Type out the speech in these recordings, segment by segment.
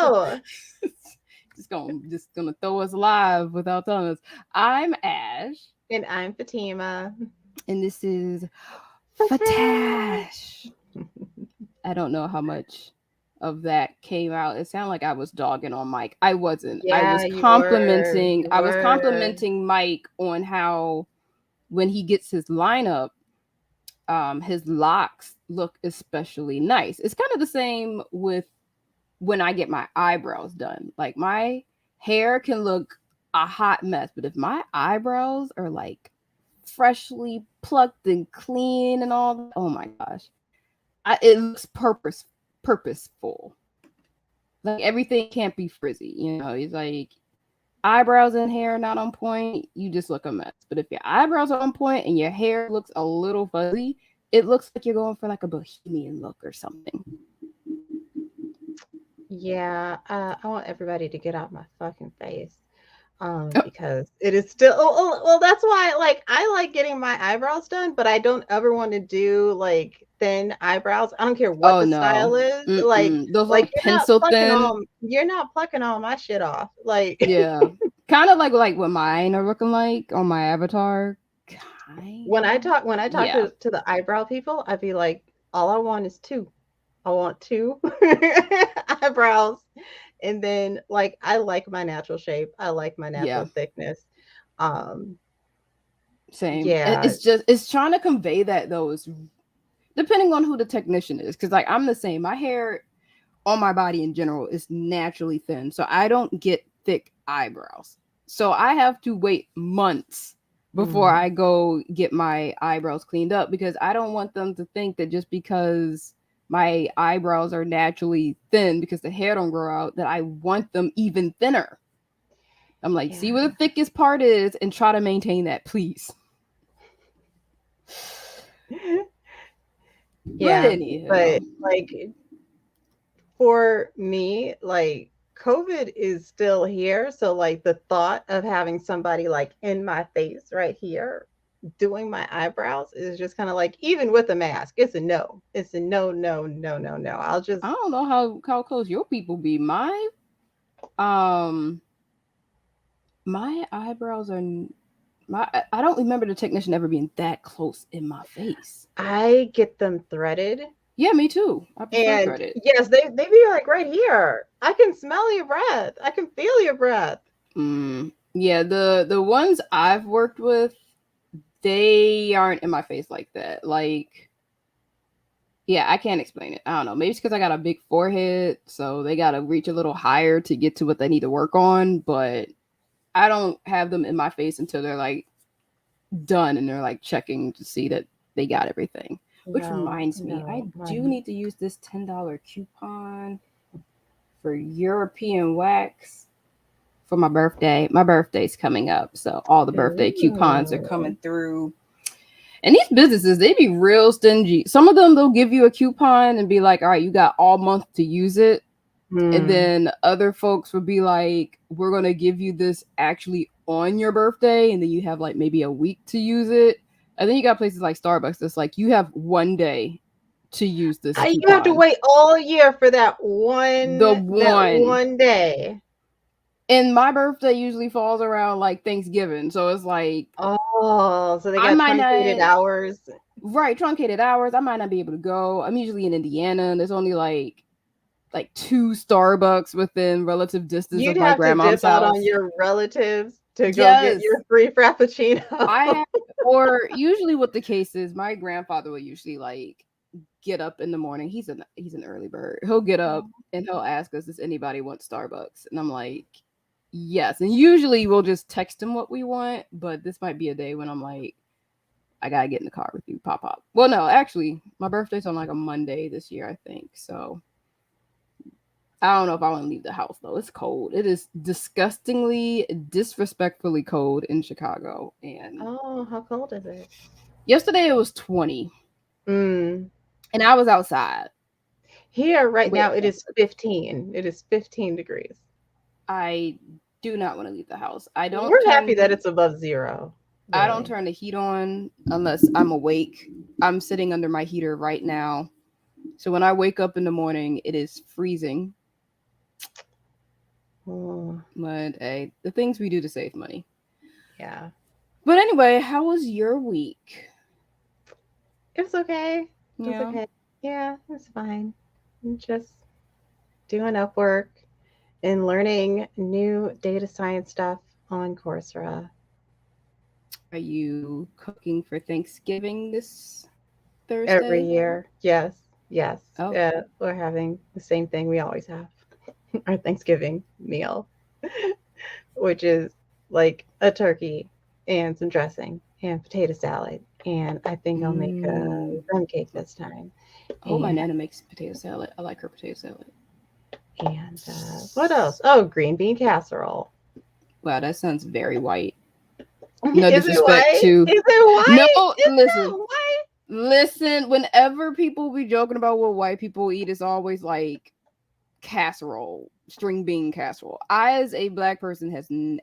go. just gonna throw us live without telling us. I'm Ash, And I'm Fatima. and this is Fatash. Fatash. I don't know how much of that came out. It sounded like I was dogging on Mike. I wasn't. I Yeah, was you were. complimenting. You I was were. complimenting Mike on how when he gets his lineup, his locks look especially nice. It's kind of the same with when I get my eyebrows done. Like my hair can look a hot mess, but if my eyebrows are like freshly plucked and clean and all that, oh my gosh, it looks purposeful. Like everything can't be frizzy, you know. It's like eyebrows and hair not on point, you just look a mess. But if your eyebrows are on point and your hair looks a little fuzzy, it looks like you're going for like a bohemian look or something. Yeah, I want everybody to get out my fucking face. Oh, Because it is still. Well, that's why. Like, I like getting my eyebrows done, but I don't ever want to do like thin eyebrows. I don't care what oh the no. style is. Mm-mm. Those little You're not pencil plucking thin. all. You're not plucking all my shit off. Like. Yeah. Kind of like what mine are looking like on my avatar. When I Kind of. talk Yeah. to the eyebrow people, I'd be like, all I want is two. I want two eyebrows. And then like I like my natural shape. I like my Yeah. natural thickness. Um Same. yeah. It's trying to convey that though is depending on who the technician is. Cause like I'm the same. My hair on my body in general is naturally thin. So I don't get thick eyebrows. So I have to wait months before Mhm. I go get my eyebrows cleaned up because I don't want them to think that just because my eyebrows are naturally thin because the hair don't grow out that I want them even thinner. I'm like, see where Yeah. the thickest part is and try to maintain that, please. But Yeah. But anywho, like for me, like COVID is still here. So like the thought of having somebody like in my face right here doing my eyebrows is just kind of like even with a mask, it's a no. It's a no, no, no, no, no. I'll just I don't know how close your people be. Um my eyebrows are I don't remember the technician ever being that close in my face. I get them threaded. Yeah, me too. I prefer And threaded. yes, they be like right here. I can smell your breath. I can feel your breath. Yeah, the ones I've worked with, they aren't in my face like that. Like, yeah, I can't explain it. I don't know. Maybe it's because I got a big forehead, so they gotta reach a little higher to get to what they need to work on. But I don't have them in my face until they're like done and they're like checking to see that they got everything. Which No, reminds me, I no, do mine. need to use this $10 coupon for European wax for my birthday. My birthday's coming up, so all the birthday coupons are coming Ooh. through. And these businesses, they be real stingy. Some of them they'll give you a coupon and be like, "All right, you got all month to use it." And Hmm. then other folks would be like, "We're going to give you this actually on your birthday and then you have like maybe a week to use it." And then you got places like Starbucks that's like, "You have 1 day to use this You have to coupon." wait all year for The that one. one day. And my birthday usually falls around like Thanksgiving. So it's like Oh, so they I got might truncated not hours. right, truncated hours. I might not be able to go. I'm usually in Indiana and there's only like two Starbucks within relative distance You'd of my have to dip grandmom's out on house. your relatives to go get Yes. your free frappuccino. I have, or usually what the case is, my grandfather will usually like get up in the morning. He's an early bird. He'll get up and he'll ask us, "Does anybody want Starbucks?" And I'm like, "Yes." And usually we'll just text him what we want, but this might be a day when I'm like, "I gotta get in the car with you, pop pop." Well, no, actually, my birthday's on like a Monday this year, I think. So I don't know if I want to leave the house though. It's cold. It is disgustingly, disrespectfully cold in Chicago. And Oh, how cold is it? yesterday it was 20 Mm. and I was outside. Here right Wait, now it is 15. It is 15 degrees. I do not want to leave the house. I don't We're happy that turn it's above zero, I don't really. turn the heat on unless I'm awake. I'm sitting under my heater right now. So when I wake up in the morning, it is freezing. Oh, But hey, the things we do to save money. yeah. But anyway, how was your week? It was okay. It was Yeah. okay. Yeah, it was fine. I'm just doing Upwork and learning new data science stuff on Coursera Are you cooking for Thanksgiving this every Thursday? year. Yes, yes. Oh. We're having the same thing we always have, our Thanksgiving meal, which is like a turkey and some dressing and potato salad. And I think I'll make a Mm. rum cake this time. I hope my And nana makes potato salad. I like her potato salad. what else? Oh, green bean casserole. Wow, that sounds very white. No Is it disrespect white? to. Is it No, white? It's listen. not white. Listen, whenever people be joking about what white people eat, it's always like casserole, string bean casserole. I, as a black person,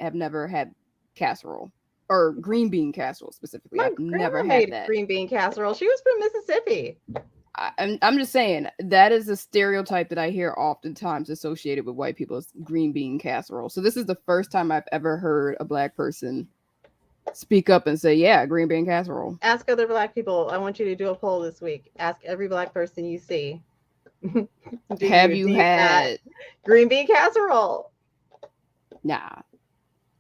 have never had casserole or green bean casserole specifically. My I've never grandma had made that. green bean casserole. She was from Mississippi. I'm just saying that is a stereotype that I hear oftentimes associated with white people as green bean casserole. So this is the first time I've ever heard a black person speak up and say, "Yeah, green bean casserole." Ask other black people. I want you to do a poll this week. Ask every black person you see. Have Do you you not had? green bean casserole? Nah. Do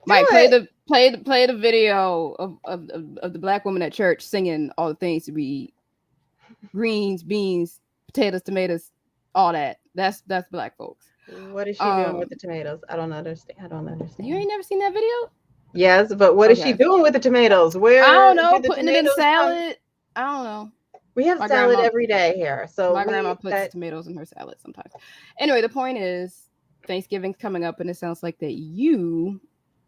Mike, it. play the video of the black woman at church singing all the things to be greens, beans, potatoes, tomatoes, all that. That's black folks. What is she doing with Um, the tomatoes? I don't understand. I don't you understand. ain't never seen that video? Yes, but what is she Okay. doing with the tomatoes? I Where don't know, do the putting it in tomatoes come? salad. I don't know. We have My salad grandma every day here, so my grandma we puts that tomatoes in her salad sometimes. Anyway, the point is Thanksgiving's coming up and it sounds like that you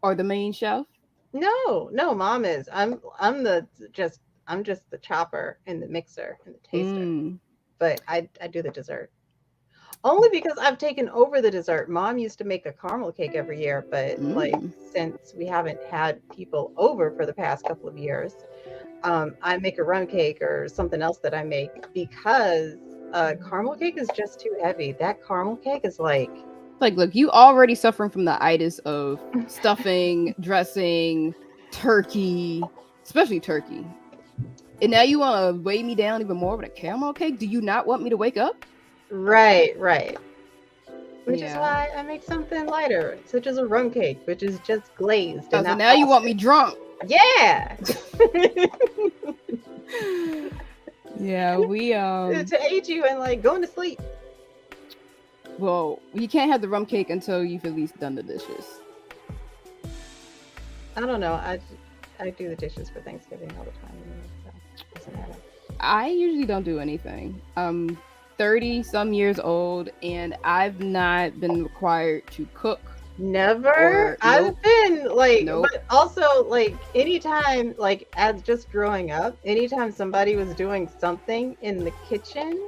are the main chef. no, no, mom is. I'm the just I'm just the chopper and the mixer and the taster. Mm. But I do the dessert. Only because I've taken over the dessert. Mom used to make a caramel cake every year, but like Mm. since we haven't had people over for the past couple of years, I make a rum cake or something else that I make because caramel cake is just too heavy. That caramel cake is like Like, look, you already suffering from the itis of stuffing, dressing, turkey, especially turkey. And now you want to weigh me down even more with a caramel cake? Do you not want me to wake up? right, right. Which is Yeah. why I make something lighter, such as a rum cake, which is just glazed and Oh, so not now you want me frosted. drunk. Yeah. Yeah, we To aid you in like going to sleep. well, you can't have the rum cake until you've at least done the dishes. I don't know. I do the dishes for Thanksgiving all the time. So it doesn't matter. I usually don't do anything. 30 some years old and I've not been required to cook Never. or I've been like, nope, but also like anytime, like as just growing up, anytime somebody was doing something in the kitchen,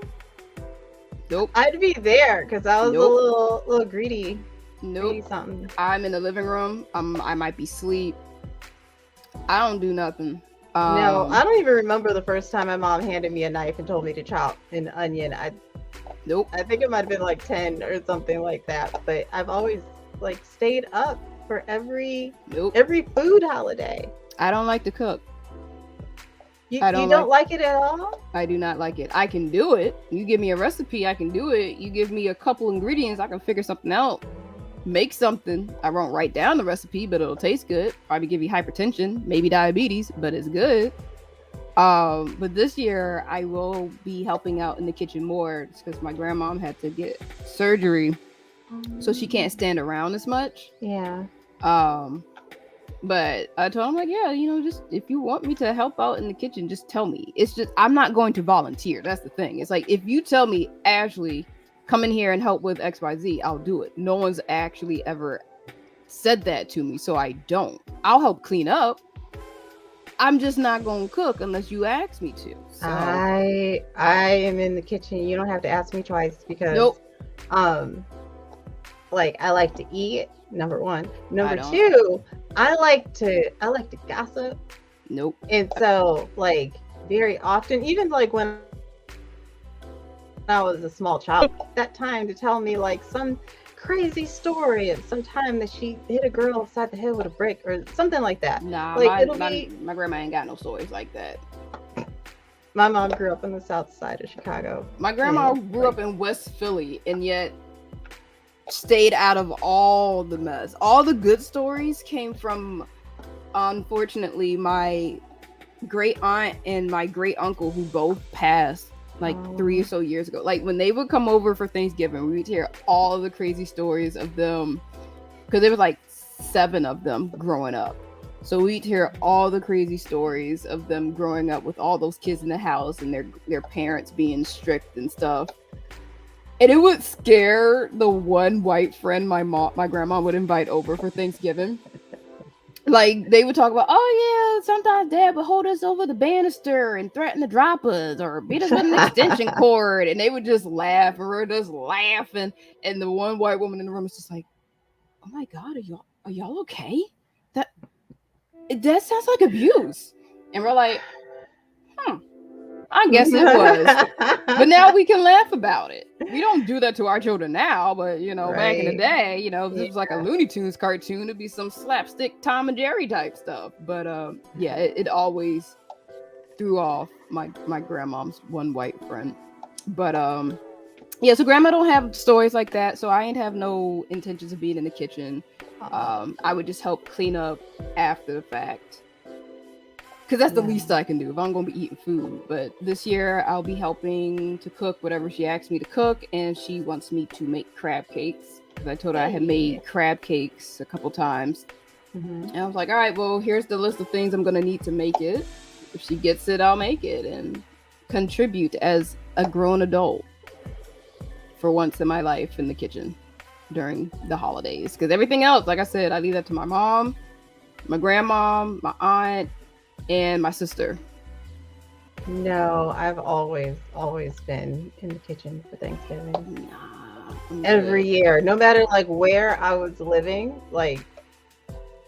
nope, I'd be there because I was a nope, little greedy, nope. greedy something. I'm in the living room. I might be asleep. I don't do nothing. No, I don't even remember the first time my mom handed me a knife and told me to chop an onion. Nope, I think it might have been like 10 or something like that. But I've always like stayed up for nope. every food holiday. I don't like to cook. You I you don't don't like. like it at all? I do not like it. I can do it. You give me a recipe, I can do it. You give me a couple ingredients, I can figure something out. Make something. I won't write down the recipe, but it'll taste good. Probably give you hypertension, maybe diabetes, but it's good. But this year I will be helping out in the kitchen more because my grandmom had to get surgery, so she can't stand around as much. Yeah. Um, but I told him like, yeah, just if you want me to help out in the kitchen, just tell me. It's just I'm not going to volunteer. That's the thing. It's like if you tell me, Ashley, come in here and help with XYZ, I'll do it. No one's actually ever said that to me, so I don't. I'll help clean up. I'm just not gonna cook unless you ask me to. So I am in the kitchen. You don't have to ask me twice because nope, um like I like to eat, number one. I Number don't. two, I like to gossip. Nope. And so like very often, even like when I was a small child, that time to tell me like some crazy story at some time that she hit a girl upside the head with a brick or something like that. Nah, Like my it'll my be. my grandma ain't got no stories like that. My mom grew up on the south side of Chicago, My grandma and grew like, up in West Philly and yet stayed out of all the mess. All the good stories came from, unfortunately, my great aunt and my great uncle, who both passed like 3 or so years ago. Like when they would come over for Thanksgiving, we would hear all of the crazy stories of them, because there was like 7 of them growing up. So we'd hear all the crazy stories of them growing up with all those kids in the house and their parents being strict and stuff. And it would scare the one white friend my grandma would invite over for Thanksgiving. Like they would talk about, oh yeah, sometimes Dad would hold us over the banister and threaten to drop us or beat us with an extension cord, and they would just laugh, and we're just laughing. And the one white woman in the room is just like, "Oh my God, are y'all okay? That that sounds like abuse." And we're like, "Hmm, I guess it was." But now we can laugh about it. We don't do that to our children now, but back in the right. day, if Yeah. this was like a Looney Tunes cartoon, it'd be some slapstick Tom and Jerry type stuff. But yeah, it always threw off my grandmom's one white friend. But yeah, so grandma don't have stories like that, so I ain't have no intentions of being in the kitchen. I would just help clean up after the fact, because that's the least I can do if I'm going to be eating food. But this year I'll be helping to cook whatever she asks me to cook, and she wants me to make crab cakes because I told her I had made crab cakes a couple times. And I was like, all right, well, here's the list of things I'm going to need to make it. If she gets it, I'll make it and contribute as a grown adult for once in my life in the kitchen during the holidays. Because everything else, like I said, I leave that to my mom, my grandma, my aunt, and my sister. No, I've always been in the kitchen for Thanksgiving. Nah, I'm Every good. year, no matter like where I was living, like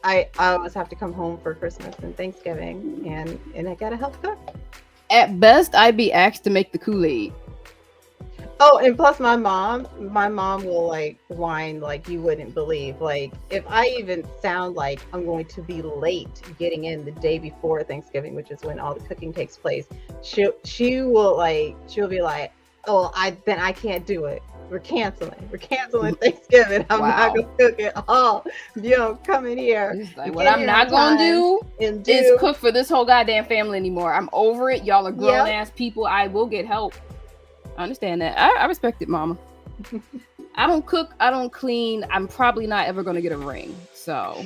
I always have to come home for Christmas and Thanksgiving, and I gotta help cook. At best, I'd be asked to make the Kool-Aid. Oh, and plus my mom will like whine like you wouldn't believe. Like if I even sound like I'm going to be late getting in the day before Thanksgiving, which is when all the cooking takes place, she'll be like, "Oh, I can't do it. We're canceling. We're canceling Thanksgiving. I'm not Wow. gonna cook it all. Come in here It's like, and what get I'm here in not gonna time do and is do." cook for this whole goddamn family anymore. I'm over it. Y'all are grown Yep. ass people. I will get help. I understand that. I respect it, mama. I don't cook. I don't clean. I'm probably not ever gonna get a ring. So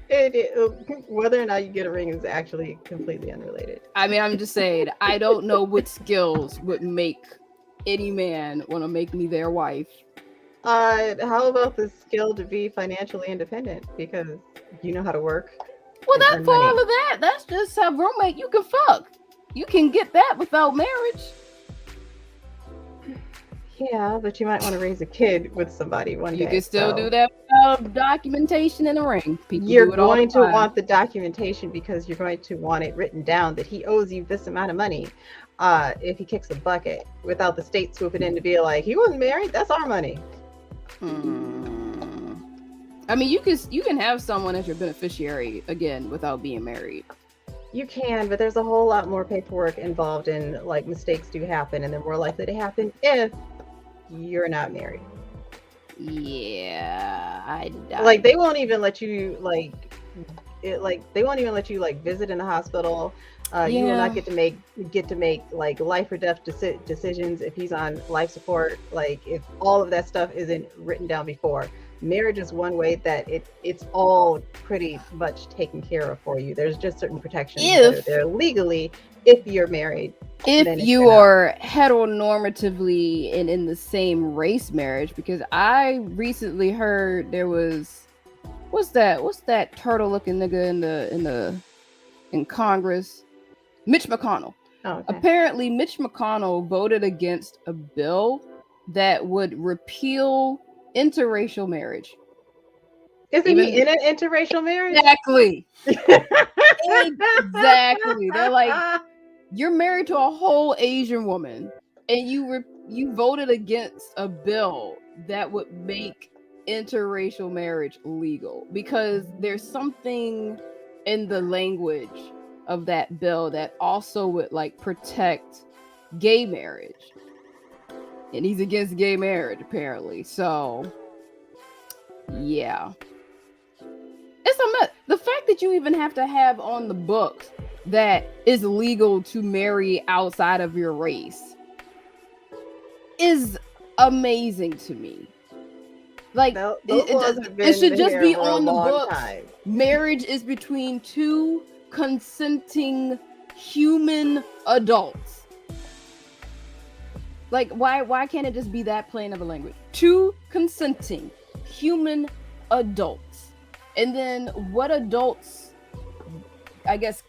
Whether or not you get a ring is actually completely unrelated. I mean, I'm just saying, I don't know what skills would make any man want to make me their wife. How about the skill to be financially independent because you know how to work Well, and that earn for money? all of that, that's just a roommate you can fuck. You can get that without marriage. Yeah, but you might want to raise a kid with somebody one You can day. still do So that without documentation in a ring. People you're do it all the going to time. want the documentation because you're going to want it written down that he owes you this amount of money. If he kicks a bucket without the state swooping in to be like, he wasn't married, that's our money. Hmm. I mean, you can have someone as your beneficiary again without being married. You can, but there's a whole lot more paperwork involved, and like mistakes do happen, and they're more likely to happen if you're not married. Yeah, Like they won't even let you they won't even let you like visit in the hospital. You will not yeah. get to make like life or death decisions if he's on life support. Like if all of that stuff isn't written down before. Marriage is one way that it's all pretty much taken care of for you. There's just certain protections that are If there legally if you're married if than if you're you not. are heteronormatively in the same race marriage, because I recently heard there was, what's that turtle looking nigga in Congress, Mitch McConnell. Oh, okay. Apparently Mitch McConnell voted against a bill that would repeal interracial marriage. Isn't he Even in an interracial marriage? exactly. Exactly. They're like, you're married to a whole Asian woman, and you voted against a bill that would make interracial marriage legal, because there's something in the language of that bill that also would like protect gay marriage, and he's against gay marriage apparently. So yeah, it's a mess. The fact that you even have to have on the books that it's legal to marry outside of your race is amazing to me. Like Those laws have it been should just here be for a on the long books. time. Marriage is between two consenting human adults. Like why can't it just be that plain of a language? Two consenting human adults. And then what adults, I guess,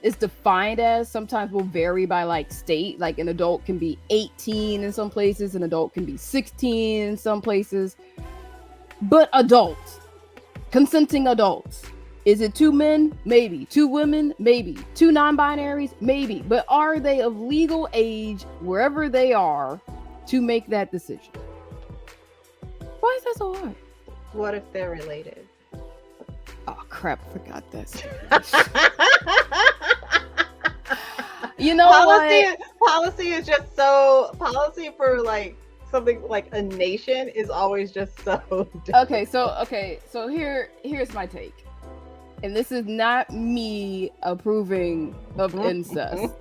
is defined as sometimes will vary by like state. Like an adult can be 18 in some places, an adult can be 16 in some places. But adults, consenting adults. Is it two men? Maybe. Two women? Maybe. Two non-binaries? Maybe. But are they of legal age wherever they are to make that decision? Why is that so hard? What if they're related? Oh crap, I forgot this. You know policy is just so policy for like something like a nation is always just so different. So here's my take. And this is not me approving of incest,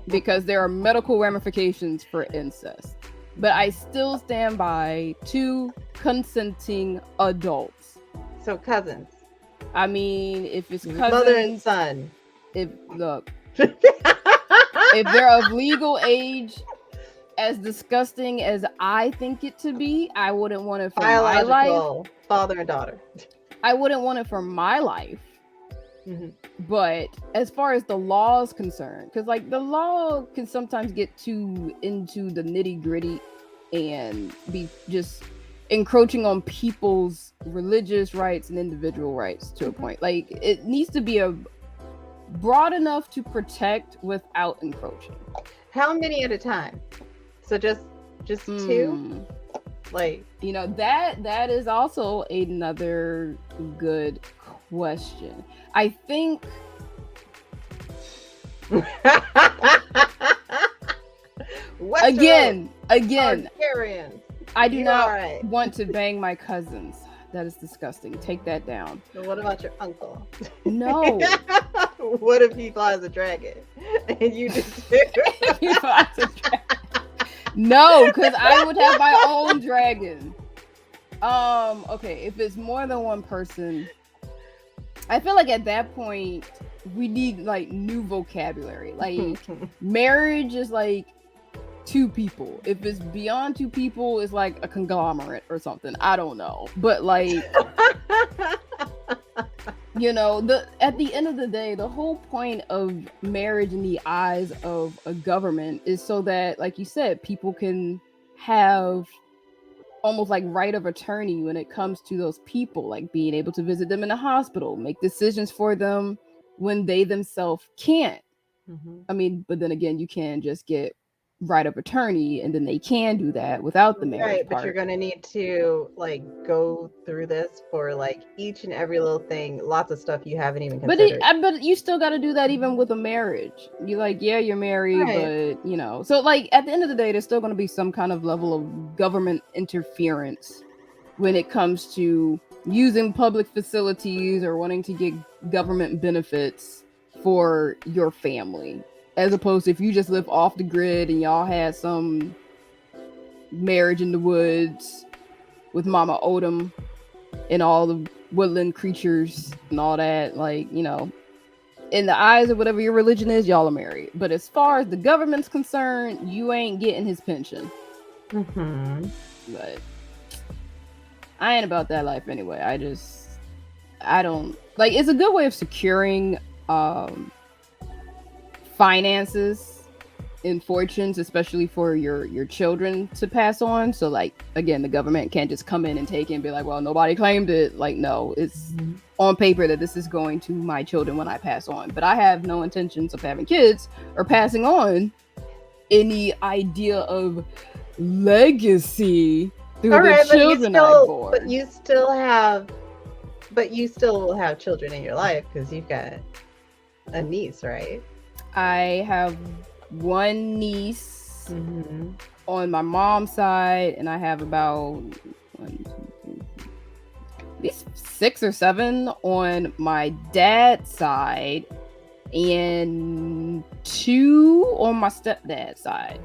because there are medical ramifications for incest. But I still stand by two consenting adults. So cousins. I mean, if it's cousins, mother and son. If they're of legal age, as disgusting as I think it to be, I wouldn't want it for my life. Father and daughter. I wouldn't want it for my life. Mm-hmm. But as far as the law is concerned, because like the law can sometimes get too into the nitty gritty and be just encroaching on people's religious rights and individual rights to a point. Like it needs to be a broad enough to protect without encroaching. How many at a time? So just two? Like, you know, that is also another good question. I think again, I do not want to bang my cousins. That is disgusting. Take that down. So what about your uncle? No. What if he flies a dragon and you just he flies a dragon? No, because I would have my own dragon. Okay, if it's more than one person, I feel like at that point we need like new vocabulary. Like marriage is like two people. If it's beyond two people, it's like a conglomerate or something. I don't know. But like you know, at the end of the day, the whole point of marriage in the eyes of a government is so that, like you said, people can have almost like right of attorney when it comes to those people, like being able to visit them in a hospital, make decisions for them when they themselves can't. I mean, but then again, you can just get right of attorney and then they can do that without the marriage right, but you're going to need to like go through this for like each and every little thing, lots of stuff you haven't even considered. But you still got to do that even with a marriage. You like, yeah, you're married, right. But you know, so like at the end of the day, there's still going to be some kind of level of government interference when it comes to using public facilities or wanting to get government benefits for your family. As opposed to if you just live off the grid and y'all had some marriage in the woods with Mama Odom and all the woodland creatures and all that, like, you know, in the eyes of whatever your religion is, y'all are married. But as far as the government's concerned, you ain't getting his pension. But I ain't about that life anyway. I don't like, it's a good way of securing finances and fortunes, especially for your children to pass on. So like, again, the government can't just come in and take it and be like, well, nobody claimed it. Like, no, it's on paper that this is going to my children when I pass on. But I have no intentions of having kids or passing on any idea of legacy through All the right, children I bore. but you still will have children in your life because you've got a niece, right? I have one niece Mm-hmm. on my mom's side, and I have about one, two, three, at least 6 or 7 on my dad's side, and 2 on my stepdad's side.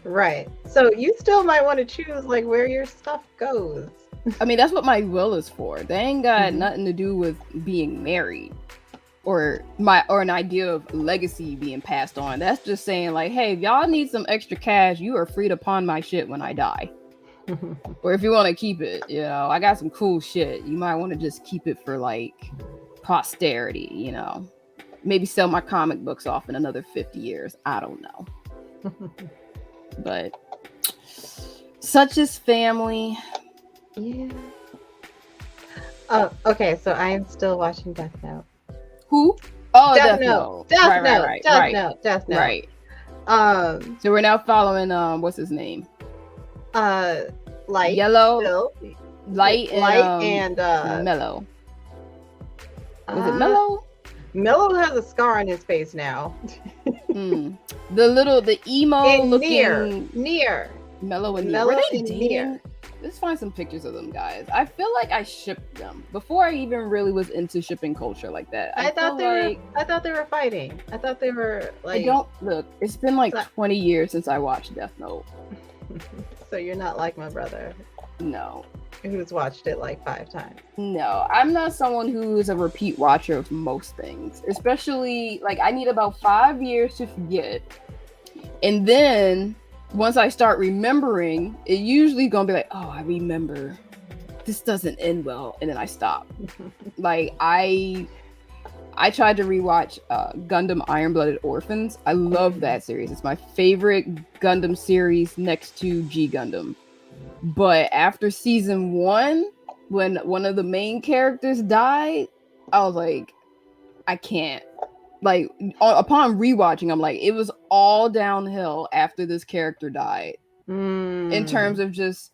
Right. So you still might want to choose like where your stuff goes. I mean, that's what my will is for. They ain't got Mhm. nothing to do with being married or an idea of legacy being passed on. That's just saying like, hey, if y'all need some extra cash, you are free to pawn my shit when I die. Or if you want to keep it, I got some cool shit. You might want to just keep it for like posterity. Maybe sell my comic books off in another 50 years. I don't know. But such is family. Yeah. Oh, okay. So I am still watching Death Note. Who? Oh, Death Death Note. Note. Death Right, right, Note. right, Death right, Note. Death Note. right. Um. So we're now following what's his name? Uh. Light. Yellow, Still. Light, Light and and Mellow. Was it uh. Mellow? Mello has a scar on his face now. The emo And looking near. Mellow and Near. Were Mello they and dating? Near. Let's find some pictures of them guys. I feel like I shipped them before I even really was into shipping culture like that. I thought feel like they were fighting. I thought they were like. I don't look. It's been like So- 20 years since I watched Death Note. So you're not like my brother, No, who's watched it like 5 times. no, I'm not someone who is a repeat watcher of most things. Especially like I need about 5 years to forget, and then once I start remembering, it usually gonna be like, oh, I remember. This doesn't end well, and then I stop. Like I tried to rewatch Gundam Iron Blooded Orphans. I love that series. It's my favorite Gundam series next to G Gundam. But after season 1, when one of the main characters died, I was like, I can't. Like upon rewatching, I'm like, it was all downhill after this character died. In terms of just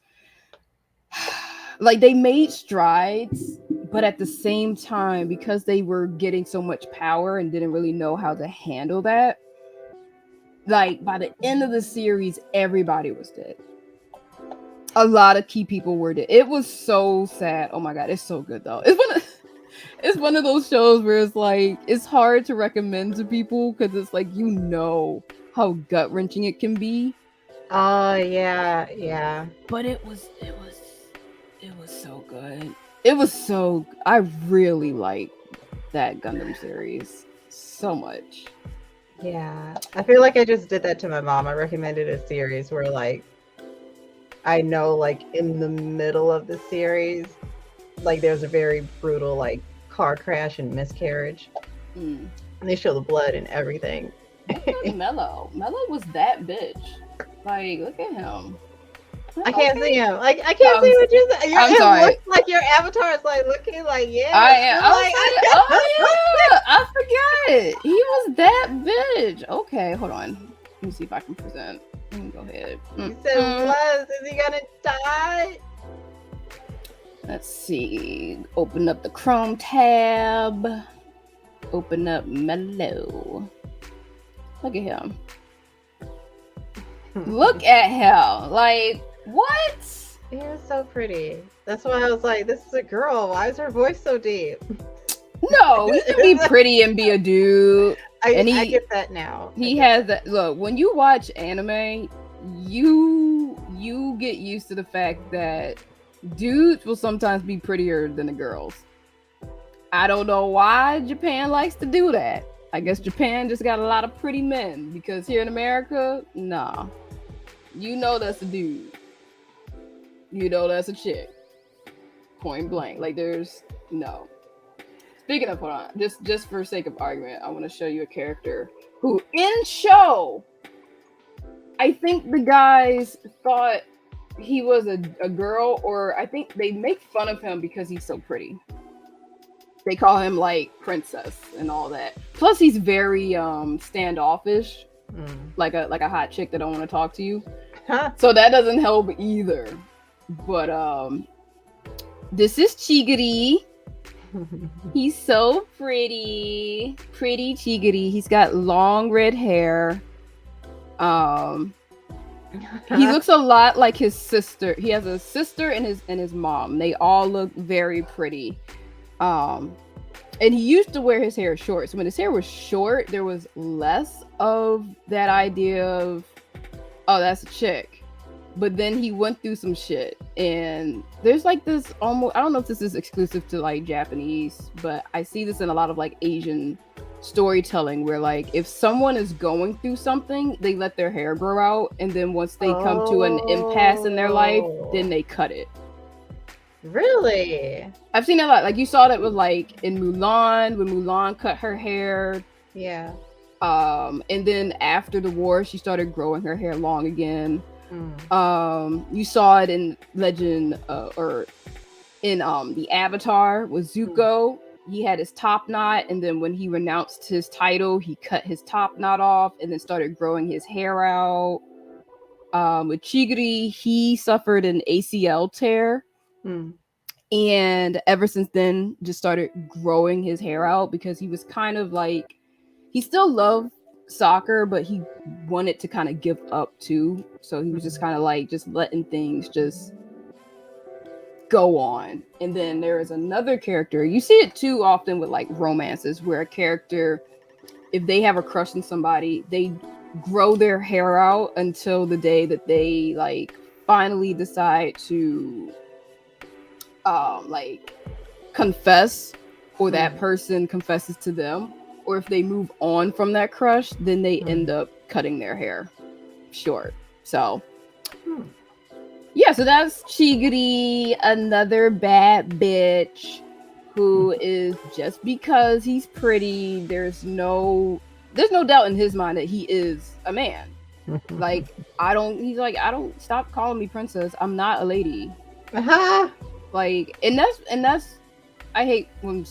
like they made strides, but at the same time, because they were getting so much power and didn't really know how to handle that, like by the end of the series, everybody was dead. A lot of key people were dead. It was so sad. Oh my god, it's so good though. It's one of those shows where it's like it's hard to recommend to people because it's like how gut wrenching it can be. Oh yeah. But it was so good. I really like that Gundam series so much. Yeah. I feel like I just did that to my mom. I recommended a series where like I know like in the middle of the series, like there's a very brutal like car crash and miscarriage. And they show the blood and everything. Mellow was that bitch. Like, look at him. I can't see him. Like I can't see what you're saying. I'm It sorry. looks like your avatar is like looking like I am. Like, I forgot. He was that bitch. Okay, hold on. Let me see if I can present. Let me go ahead. You said plus, is he gonna die? Let's see. Open up the Chrome tab. Open up Mellow. Look at him. Look at him. Like, what? He was so pretty. That's why I was like, this is a girl. Why is her voice so deep? No, he can be pretty and be a dude. I get that now. He has that. Look, when you watch anime, you get used to the fact that dudes will sometimes be prettier than the girls. I don't know why Japan likes to do that. I guess Japan just got a lot of pretty men because here in America, nah. You know that's a dude. You know that's a chick. Point blank. Like there's no. Speaking of, hold on, just for sake of argument, I want to show you a character who in show, I think the guys thought he was a girl, or I think they make fun of him because he's so pretty. They call him like princess and all that. Plus he's very standoffish, like a hot chick that don't want to talk to you. Huh? So that doesn't help either. But this is Chigiri. He's so pretty. Pretty Chigiri. He's got long red hair. Um he looks a lot like his sister. He has a sister and his mom. They all look very pretty. Um and he used to wear his hair short. So when his hair was short, there was less of that idea of, oh, that's a chick. But then he went through some shit, and there's like this almost, I don't know if this is exclusive to like Japanese, but I see this in a lot of like Asian storytelling where like if someone is going through something, they let their hair grow out, and then once they come to an impasse in their life, then they cut it. Really? I've seen that a lot. Like you saw that with like in Mulan, when Mulan cut her hair. Yeah. And then after the war, she started growing her hair long again. You saw it in Legend or in the Avatar with Zuko. He had his top knot, and then when he renounced his title, he cut his top knot off and then started growing his hair out. With Chigiri, he suffered an ACL tear. And ever since then, just started growing his hair out because he was kind of like, he still loved soccer, but he wanted to kind of give up too. So he was just kind of like just letting things just go on. And then there is another character. You see it too often with like romances where a character, if they have a crush on somebody, they grow their hair out until the day that they like finally decide to like confess, or that person confesses to them, or if they move on from that crush, then they end up cutting their hair short. So yeah, so that's Chigiri, another bad bitch who is, just because he's pretty, there's no doubt in his mind that he is a man. Like, he's like, I don't, stop calling me princess. I'm not a lady. Like, and that's I hate when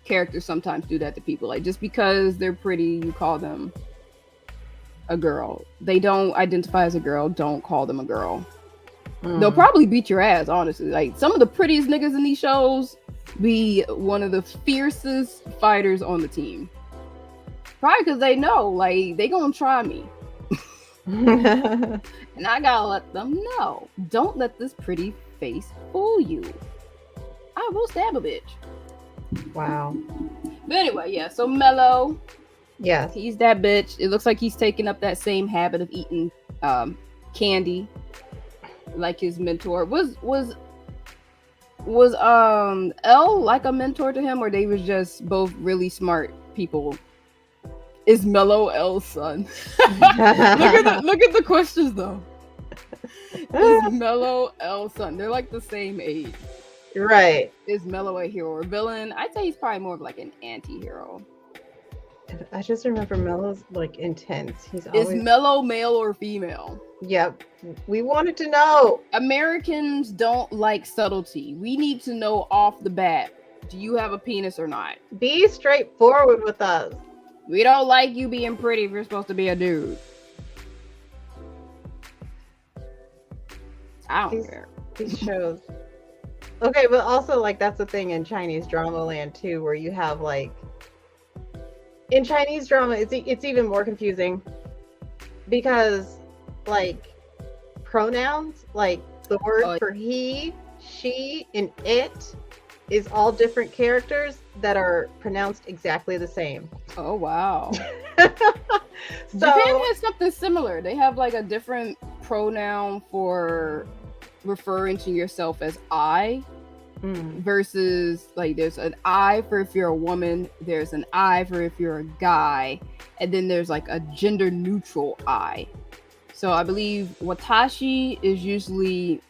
characters sometimes do that to people. Like, just because they're pretty, you call them a girl. They don't identify as a girl, don't call them a girl. They'll probably beat your ass, honestly. Like, some of the prettiest niggas in these shows be one of the fiercest fighters on the team. Probably because they know, like, they gonna try me. And I gotta let them know, don't let this pretty face fool you. I will stab a bitch. Wow. But anyway, yeah, so Mello, yes, he's that bitch. It looks like he's taking up that same habit of eating candy like his mentor. Was L like a mentor to him, or they was just both really smart people? Is Mello L's son? Look at the questions though. Is Mello L's son? They're like the same age. Right. Is Mello a hero or villain? I'd say he's probably more of like an anti-hero. I just remember Mello's like intense. He's always... Is Mello male or female? Yep. We wanted to know. Americans don't like subtlety. We need to know off the bat. Do you have a penis or not? Be straightforward with us. We don't like you being pretty if you're supposed to be a dude. I don't care. These shows. Okay, but also like that's the thing in Chinese drama land too, where you have like in Chinese drama, it's even more confusing because like pronouns, like the word for he, she, and it is all different characters that are pronounced exactly the same. Oh wow. So, Japan has something similar. They have like a different pronoun for referring to yourself as I versus like there's an I for if you're a woman, there's an I for if you're a guy, and then there's like a gender neutral I. So I believe watashi is usually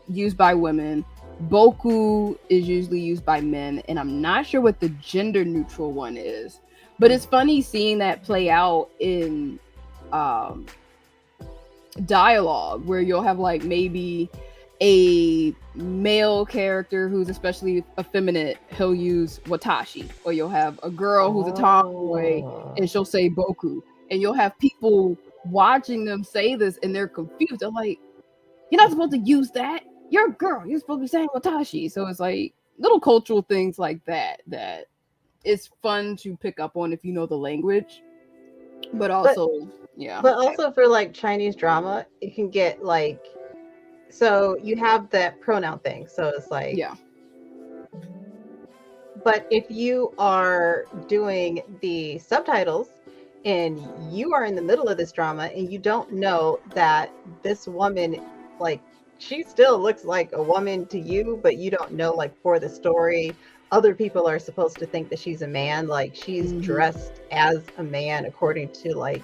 used by women, boku is usually used by men, and I'm not sure what the gender neutral one is. But it's funny seeing that play out in dialogue where you'll have like maybe a male character who's especially effeminate, he'll use watashi, or you'll have a girl who's a tomboy and she'll say boku, and you'll have people watching them say this and they're confused. They're like, you're not supposed to use that. you're a girl, you're supposed to be saying Watashi. So it's like little cultural things like that it's fun to pick up on if you know the language, but But also yeah, but also for like Chinese drama, it can get like, so you have that pronoun thing. So it's like, yeah. but if you are doing the subtitles and you are in the middle of this drama and you don't know that this woman, like, she still looks like a woman to you, but you don't know, like, for the story, other people are supposed to think that she's a man, like she's Hmm. dressed as a man according to like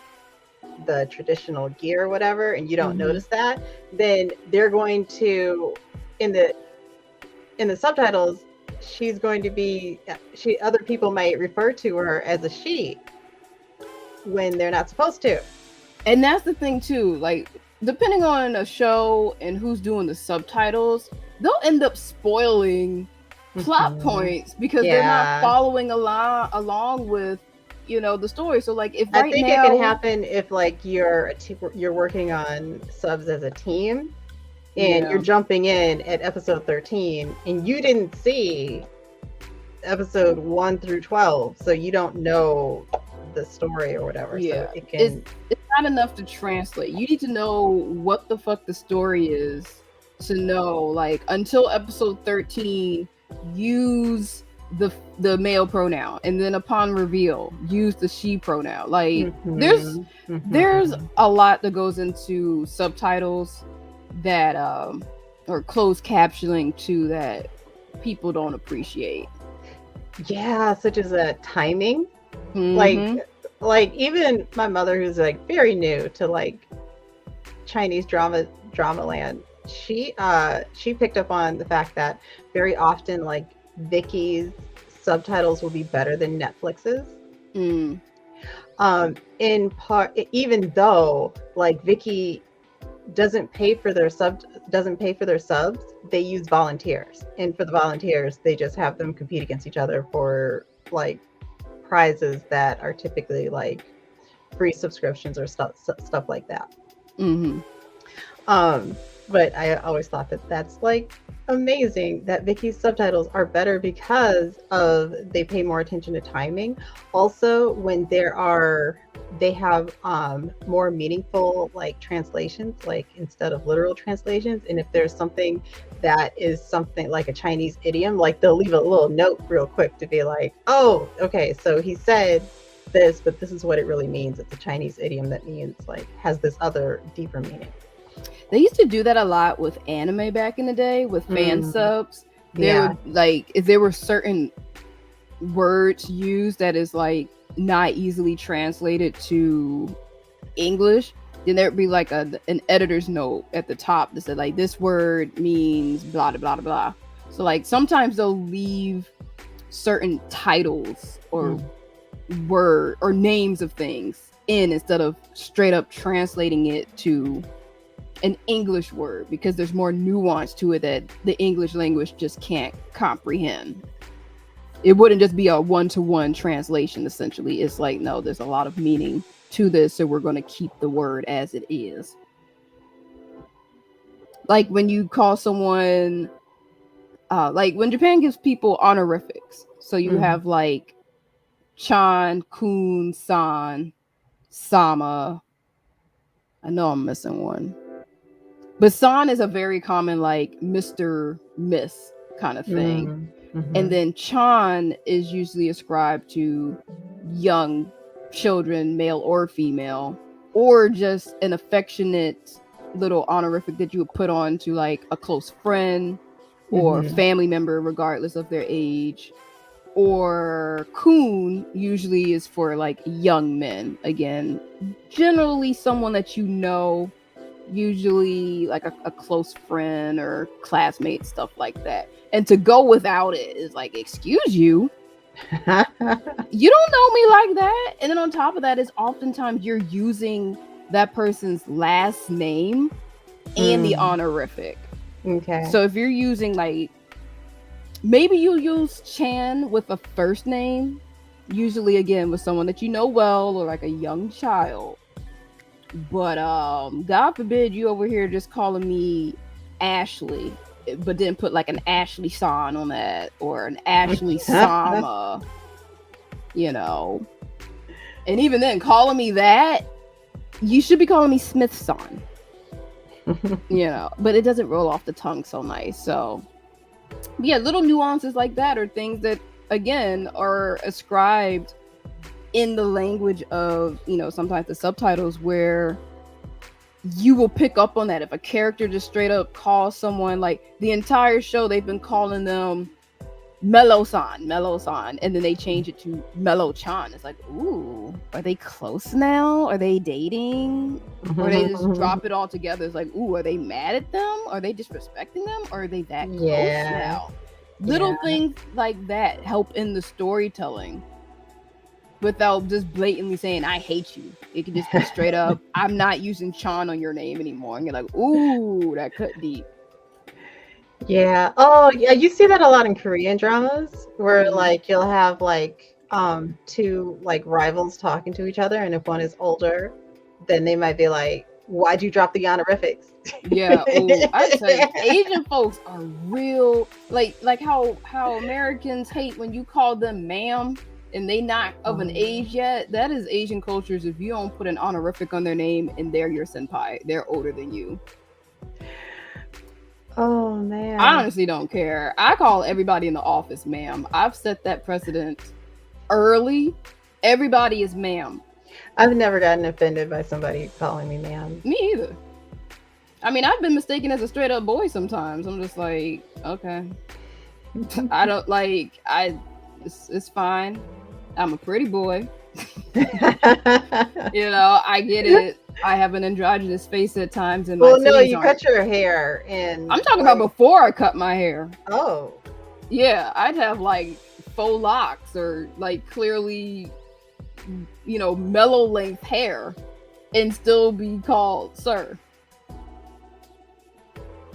the traditional gear or whatever, and you don't Hmm. notice that, then they're going to, in the subtitles, she's going to be, she, other people might refer to her as a she when they're not supposed to. And that's the thing too, like depending on a show and who's doing the subtitles, they'll end up spoiling plot Hmm. points because they're not Yeah. following along with the story. So like if I right think it can now, happen if like you're working on subs as a team and you're yeah, jumping in at episode 13 and you didn't see episode 1 through 12, so you don't know the story or whatever, so yeah, it it's can. it's not enough to translate. You need to know what the fuck the story is to know. Like until episode 13, use the male pronoun, and then upon reveal, use the she pronoun. Like there's Mhm, mhm, there's mhm. a lot that goes into subtitles that or closed captioning too that people don't appreciate. Yeah, such as a timing. Like Mm-hmm. like even my mother, who's like very new to like Chinese drama land, she picked up on the fact that very often like Vicky's subtitles will be better than Netflix's. Mm. In part, even though like Vicky doesn't pay for their subs, they use volunteers, and for the volunteers they just have them compete against each other for like prizes that are typically like free subscriptions or stuff like that. Mm-hmm. um but I always thought that that's like amazing that Vicky's subtitles are better because of they pay more attention to timing. Also, when they have more meaningful like translations, like instead of literal translations, and if there's something that is something like a Chinese idiom, like they'll leave a little note real quick to be like, oh, okay, so he said this, but this is what it really means. It's a Chinese idiom that means like has this other deeper meaning. They used to do that a lot with anime back in the day with fan Mm, subs. They yeah. would like if there were certain words used that is like not easily translated to English, then there would be like an editor's note at the top that said like this word means blah blah blah blah. So like sometimes they'll leave certain titles or Mm. word or names of things in instead of straight up translating it to an English word because there's more nuance to it that the English language just can't comprehend. It wouldn't just be a one-to-one translation. Essentially, it's like no, there's a lot of meaning to this, so we're going to keep the word as it is. Like when you call someone like when Japan gives people honorifics, so you Mm. have like chan, kun, san, sama. I know I'm missing one, but san is a very common like Mr. Miss kind of thing. Mm. And Mhm. then chan is usually ascribed to young children, male or female, or just an affectionate little honorific that you would put on to like a close friend or Mhm. family member, regardless of their age. Or kun usually is for like young men. Again, generally someone that you know, usually like a close friend or classmate, stuff like that. And to go without it is like, excuse you, you don't know me like that. And then on top of that is oftentimes you're using that person's last name and the Mm. honorific. Okay. So if you're using like maybe you use Chan with a first name, usually again with someone that you know well or like a young child. But God forbid you over here just calling me Ashley. but then put like an Ashley San on that or an Ashley Sama, you know. And even then, calling me that, you should be calling me Smith San, you know. But it doesn't roll off the tongue so nice. So yeah, little nuances like that are things that again are ascribed in the language of, you know, sometimes the subtitles, where you will pick up on that if a character just straight up calls someone, like the entire show they've been calling them Mello-san, and then they change it to Mello-chan. It's like, ooh, are they close now? Are they dating? Or they just drop it all together. It's like, ooh, are they mad at them? Are they disrespecting them? Or are they that close now? Little things like that help in the storytelling without just blatantly saying, I hate you. It can just be straight up, I'm not using Chan on your name anymore. And you're like, ooh, that cut deep. Yeah. Oh, yeah. You see that a lot in Korean dramas where like you'll have like two like rivals talking to each other, and if one is older, then they might be like, "Why'd you drop the honorifics?" Yeah. Oh, I tell you, Asian folks are real. Like how Americans hate when you call them ma'am and they not of an age yet. That is Asian cultures. If you don't put an honorific on their name and they're your senpai, they're older than you. Oh man. I honestly don't care. I call everybody in the office ma'am. I've set that precedent early. Everybody is ma'am. I've never gotten offended by somebody calling me ma'am. Me either. I mean, I've been mistaken as a straight up boy sometimes. I'm just like, okay. I don't like, it's fine. I'm a pretty boy. You know, I get it. I have an androgynous face at times, and well, no, you cut your hair, and I'm talking about before I cut my hair. Oh, yeah, I'd have like faux locks or like clearly, you know, mellow length hair, and still be called sir.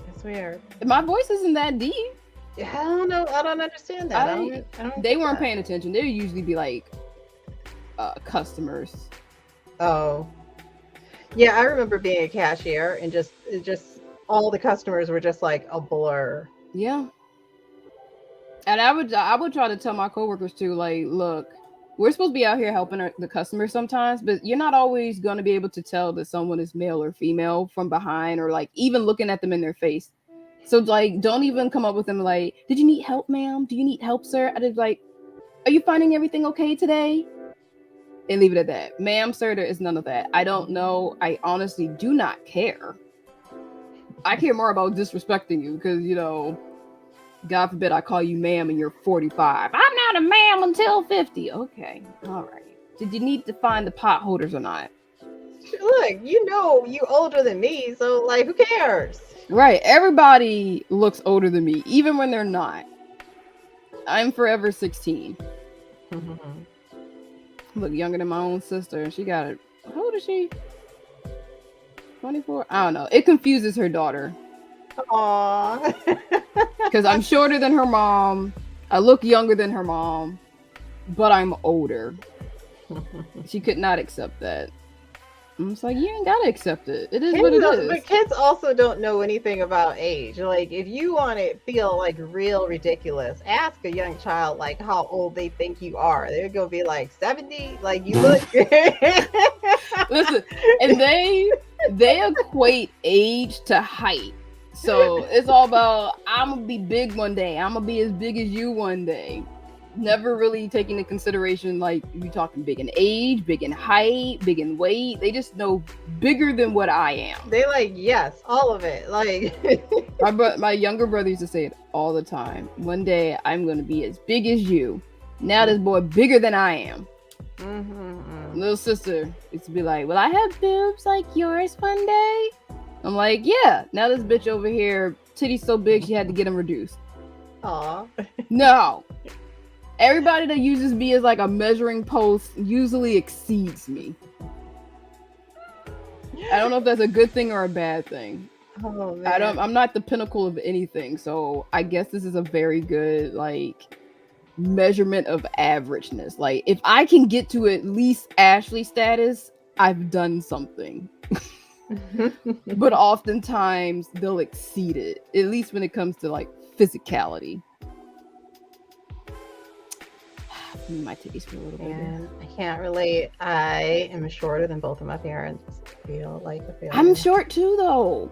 That's weird. My voice isn't that deep. I don't know. I don't understand that. I don't they weren't paying attention. They would usually be like customers. Oh. Yeah, I remember being a cashier and just all the customers were just like a blur. Yeah. And I would try to tell my coworkers too, like, look, we're supposed to be out here helping the customers sometimes, but you're not always going to be able to tell that someone is male or female from behind, or like even looking at them in their face. So like, don't even come up with them like, did you need help, ma'am? Do you need help, sir? I just like, are you finding everything okay today? And leave it at that. Ma'am, sir, there is none of that. I don't know. I honestly do not care. I care more about disrespecting you because, you know, God forbid I call you ma'am and you're 45. I'm not a ma'am until 50. Okay. All right. Did you need to find the pot holders or not? Look, you know you older than me, so like, who cares? Right. Everybody looks older than me, even when they're not. I'm forever 16. Look younger than my own sister, and she got it. How old is she? 24? I don't know. It confuses her daughter. Aww. Because I'm shorter than her mom. I look younger than her mom, but I'm older. She could not accept that. I'm just like, you ain't gotta accept it. It is what it is. But kids also don't know anything about age. Like, if you want to feel like real ridiculous, ask a young child like how old they think you are. They're gonna be like 70. Like, you look. Listen, and they equate age to height. So it's all about, I'm gonna be big one day. I'm gonna be as big as you one day. Never really taking into consideration, like, you talking big in age, big in height, big in weight. They just know bigger than what I am. They like, yes, all of it. Like, my younger brother used to say it all the time. One day I'm going to be as big as you. Now this boy bigger than I am. Little sister used to be like, will I have boobs like yours one day? I'm like, yeah. Now this bitch over here, titties so big she had to get them reduced. Aw. No. Everybody that uses me as like a measuring post usually exceeds me. I don't know if that's a good thing or a bad thing. Oh, man. I'm not the pinnacle of anything, so I guess this is a very good like measurement of averageness. Like, if I can get to at least Ashley status, I've done something. but oftentimes they'll exceed it, at least when it comes to like physicality. My titties feel a little bigger. And I can't relate. I am shorter than both of my parents. Feel like a I'm failure. short too, though.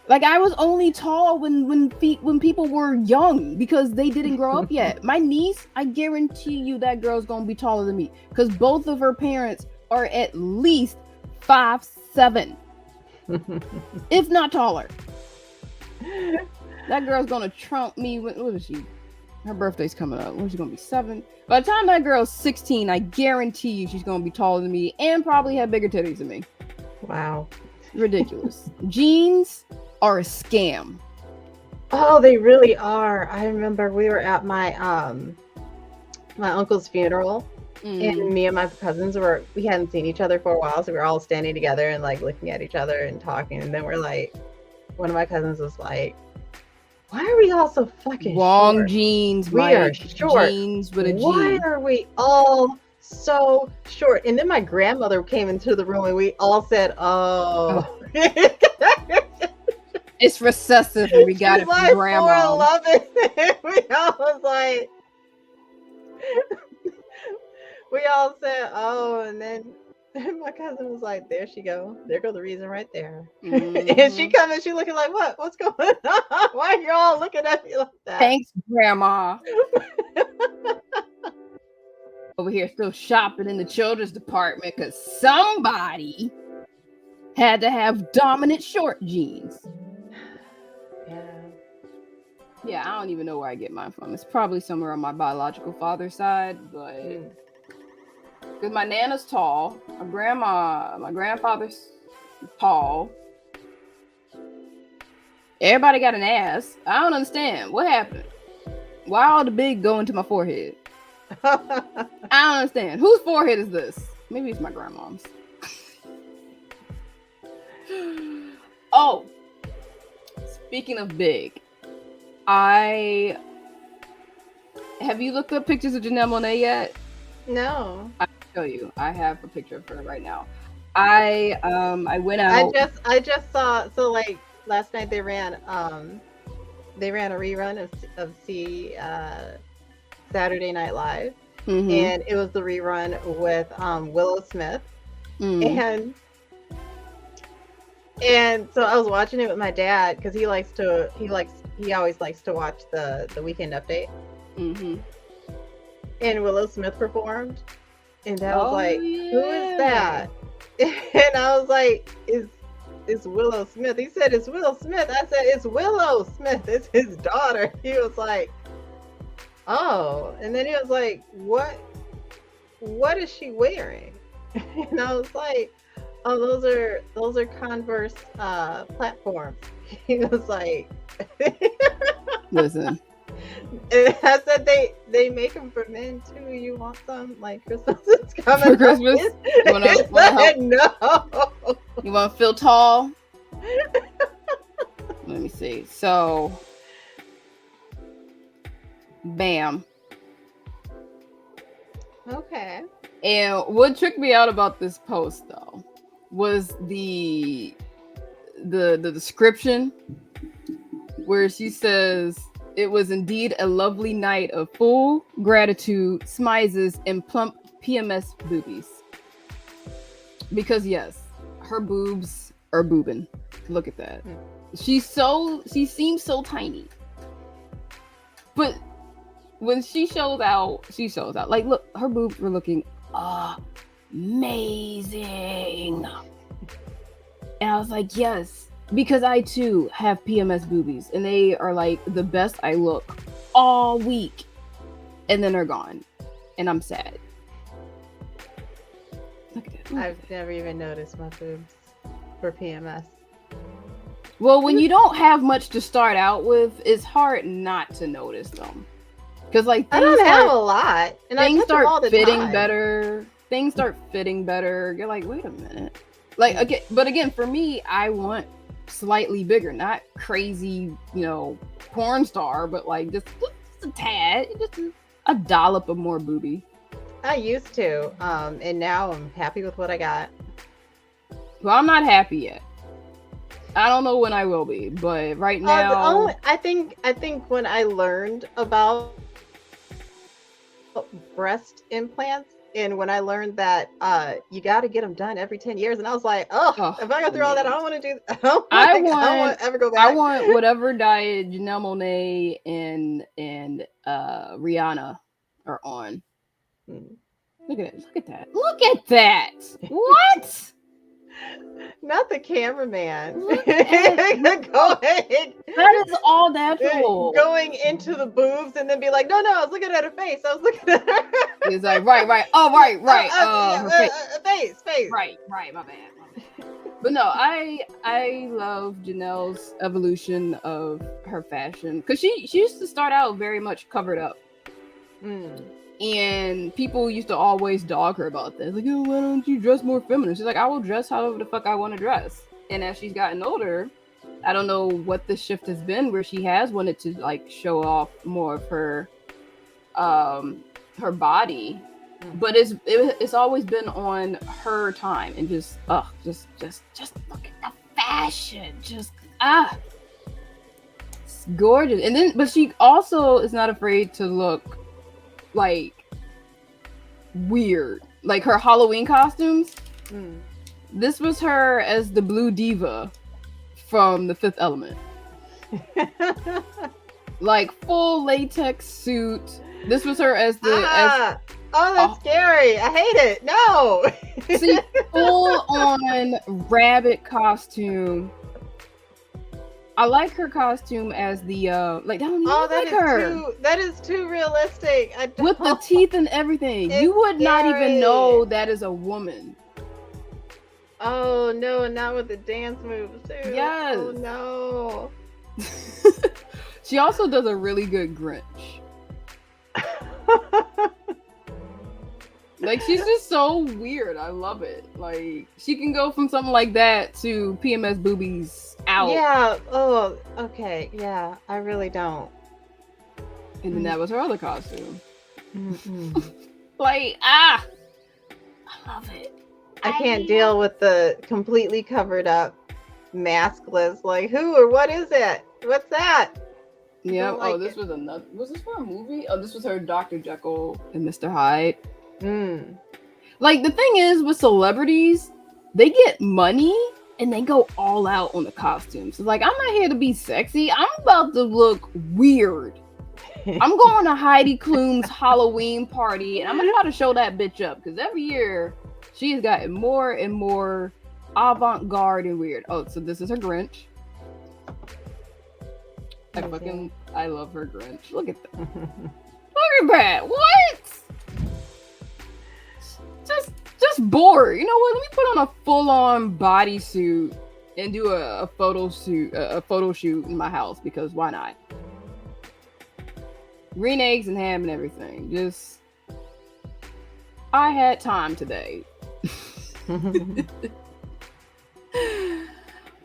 Like I was only tall when people were young because they didn't grow up yet. My niece, I guarantee you that girl's gonna be taller than me because both of her parents are at least 5'7", if not taller. That girl's gonna trump me. What is she? Her birthday's coming up. When's she gonna be 7? By the time that girl's 16, I guarantee you she's gonna be taller than me and probably have bigger titties than me. Wow. Ridiculous. Jeans are a scam. Oh, they really are. I remember we were at my uncle's funeral, and me and my cousins we hadn't seen each other for a while, so we were all standing together and like looking at each other and talking, and then we're like, one of my cousins was like, why are we all so fucking long short? jeans, We are short. jeans with a Why G. are we all so short? And then my grandmother came into the room and we all said, oh. It's recessive and we got it from like grandma. 4'11". We all was like, we all said, oh, and then my cousin was like, there she go. There go the reason right there. And she come and she looking like, what? What's going on? Why are you all looking at me like that? Thanks, grandma. Over here still shopping in the children's department because somebody had to have dominant short jeans. Yeah, I don't even know where I get mine from. It's probably somewhere on my biological father's side, but because my nana's tall, my grandfather's tall. Everybody got an ass. I don't understand. What happened? Why all the big go into my forehead? I don't understand. Whose forehead is this? Maybe it's my grandmom's. Oh, speaking of big, have you looked up pictures of Janelle Monáe yet? No. I'll show you. I have a picture of her right now. I went out. I just saw, so like last night they ran a rerun of Saturday Night Live, and it was the rerun with Willow Smith, and so I was watching it with my dad because he always likes to watch the Weekend Update, and Willow Smith performed, and Dad was like, who is that? And I was like, it's Willow Smith. He said, it's Willow Smith. I said, it's Willow Smith. It's his daughter. He was like, oh. And then he was like, what is she wearing? And I was like, oh, those are Converse platforms. He was like, listen. And I said they make them for men too. You want some? Like Christmas is coming. For Christmas? You wanna help? No. You want to feel tall? Let me see. So, bam. Okay. And what tricked me out about this post though was the description where she says it was indeed a lovely night of full gratitude, smizes, and plump PMS boobies. Because yes, her boobs are boobing. Look at that. She seems so tiny. But when she shows out. Like, look, her boobs were looking amazing. And I was like, yes. Because I too have PMS boobies and they are like the best I look all week. And then they're gone. And I'm sad. Look at that. I've never even noticed my boobs for PMS. Well, when you don't have much to start out with, it's hard not to notice them. Because like I don't have a lot. And things start fitting time. better. Things start fitting better. You're like, wait a minute. Like again, for me, I want slightly bigger, not crazy, porn star, but like just a tad, just a dollop of more booby. I used to, and now I'm happy with what I got. Well, I'm not happy yet. I don't know when I will be, but right The now, only I think when I learned about breast implants and when I learned that you got to get them done every 10 years, and I was like, oh, if I go through all that, I oh, don't want to do. I don't I I don't want to ever want go back. I want whatever diet Janelle Monae and Rihanna are on. Mm. Look at it. Look at that. Look at that. What? Not the cameraman Look at going that is all natural. going into the boobs and then be like, no, I was looking at her face. I was looking at her. It's like right. Oh, right. Yeah, Her face. face. Right. My bad. But no, I love Janelle's evolution of her fashion because she used to start out very much covered up, Mm. and people used to always dog her about this. Like, oh, why don't you dress more feminine? She's like, I will dress however the fuck I want to dress. And as she's gotten older, I don't know what the shift has been where she has wanted to like show off more of um her body, but it's always been on her time and just look at the fashion, just it's gorgeous. And then but she also is not afraid to look like weird, like her Halloween costumes. Mm. This was her as the Blue Diva from The Fifth Element, like full latex suit. This was her as the oh, that's scary. I hate it. No. see, full on rabbit costume. I like her costume as the like. I don't even like her. That is too realistic. With the teeth and everything. You would not even know that is a woman. Oh no, and not with the dance moves too. Yes. Oh no. She also does a really good Grinch. Like, she's just so weird. I love it. Like, she can go from something like that to PMS boobies out. Yeah. Oh, okay. Yeah, I really don't. And then that was her other costume. Mm-mm. Like, I love it. I can't deal with the completely covered up, maskless. Like, who or what is it? What's that? Yeah. Like oh, this was another. Was this for a movie? Oh, this was her Dr. Jekyll and Mr. Hyde. Like, the thing is with celebrities, they get money and they go all out on the costumes. It's like, I'm not here to be sexy. I'm about to look weird. I'm going to Heidi Klum's Halloween party and I'm gonna try to show that bitch up because every year she's gotten more and more avant-garde and weird. Oh, so this is her Grinch. I love her Grinch. Look at that. Look at that. What? Just bored. You know what? Let me put on a full-on bodysuit and do a photo shoot in my house because why not? Green eggs and ham and everything. Just I had time today.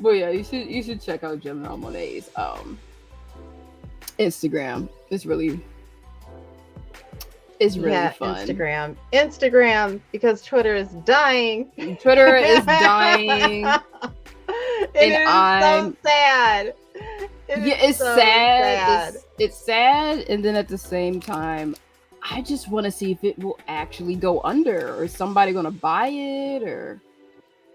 But yeah, you should check out Janelle Monae's Instagram. It's really fun. Instagram, because Twitter is dying. Twitter is dying. And I'm so sad. It's so sad. It's sad, and then at the same time, I just want to see if it will actually go under, or is somebody gonna buy it, or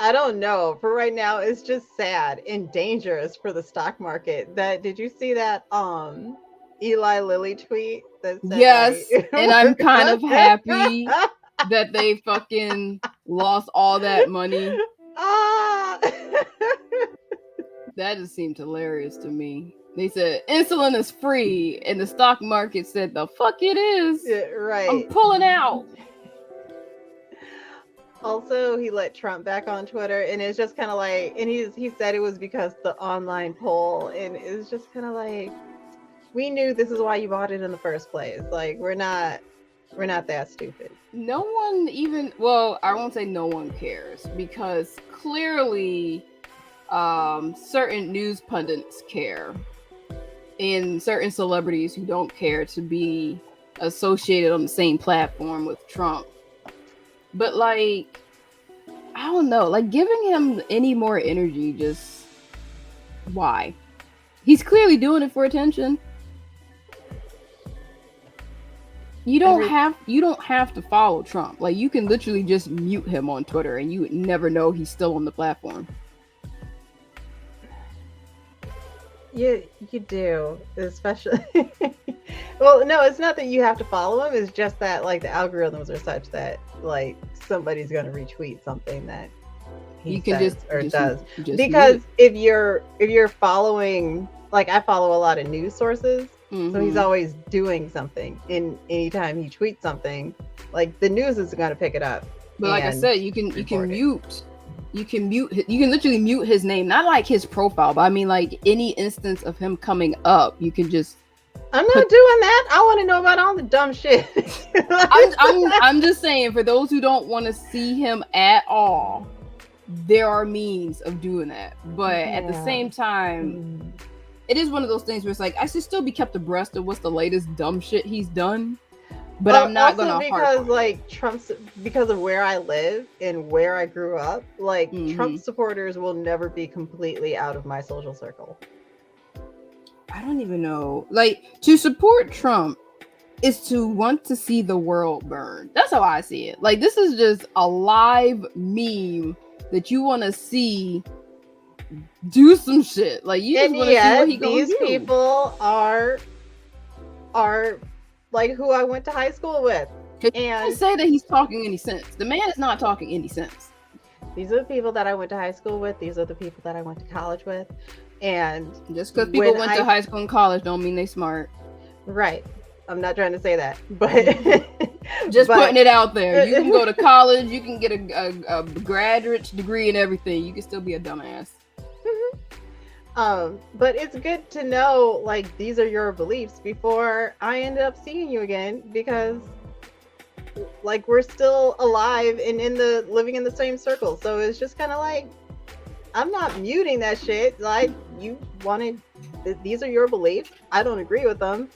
I don't know. For right now, it's just sad and dangerous for the stock market. Did you see that Eli Lilly tweet that said, yes, like, and I'm kind of happy that they fucking lost all that money. That just seemed hilarious to me. They said insulin is free, and the stock market said the fuck it is. Yeah, right. I'm pulling out. Also, he let Trump back on Twitter, and it's just kind of like, and he said it was because the online poll, and it's just kind of like, we knew this is why you bought it in the first place. Like, we're not that stupid. No one even, well, I won't say no one cares, because clearly certain news pundits care, and certain celebrities who don't care to be associated on the same platform with Trump. But like, I don't know, like giving him any more energy just Why? He's clearly doing it for attention. Every You don't have to follow Trump. Like, you can literally just mute him on Twitter and you would never know he's still on the platform. you do, especially. Well, no, it's not that you have to follow him. It's just that like the algorithms are such that like somebody's going to retweet something that he You can says or just does. just mute Because it. if you're following, like I follow a lot of news sources, so he's Mm-hmm. always doing something. And anytime he tweets something, like the news is going to pick it up But like I and said, you can report it. mute. You can literally mute his name, not like his profile, but I mean like any instance of him coming up, you can just I'm put. not doing that. I want to know about all the dumb shit. I'm just saying, for those who don't want to see him at all, there are means of doing that. But at the Yeah. same time, Mm. it is one of those things where it's like I should still be kept abreast of what's the latest dumb shit he's done. But I'm not Also gonna harp because on it. like Trump's, because of where I live and where I grew up, like Trump Hmm. supporters will never be completely out of my social circle. I don't even know. Like, to support Trump is to want to see the world burn. That's how I see it. Like, this is just a live meme that you want to see do some shit. Like, you just And want to see what yet he gonna these do. people are like who I went to high school with. Cause you can't And say that he's talking any sense. The man is not talking any sense. these are the people that I went to high school with. These are the people that I went to college with. And Just because people when went to I high school and college don't mean they smart. right, I'm not trying to say that, but Just but putting it out there. You can go to college, you can get a graduate degree and everything. You can still be a dumbass. but it's good to know like these are your beliefs before I end up seeing you again, because like we're still alive and in the living in the same circle. So it's just kind of like I'm not muting that shit. Like you wanted, these are your beliefs. I don't agree with them,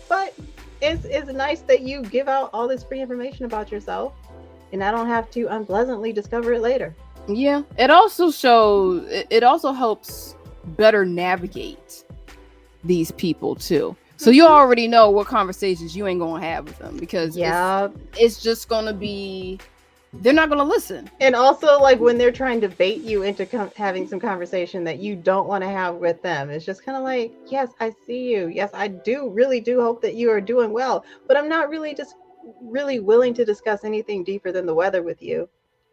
but it's nice that you give out all this free information about yourself, and I don't have to unpleasantly discover it later. Yeah. It also shows, it also helps better navigate these people too. So you Mhm. already know what conversations you ain't gonna have with them because Yeah. it's just gonna be, they're not gonna listen. And also, like when they're trying to bait you into having some conversation that you don't want to have with them, it's just kind of like, yes, I see you. Yes, I do really do hope that you are doing well, but I'm not really just really willing to discuss anything deeper than the weather with you.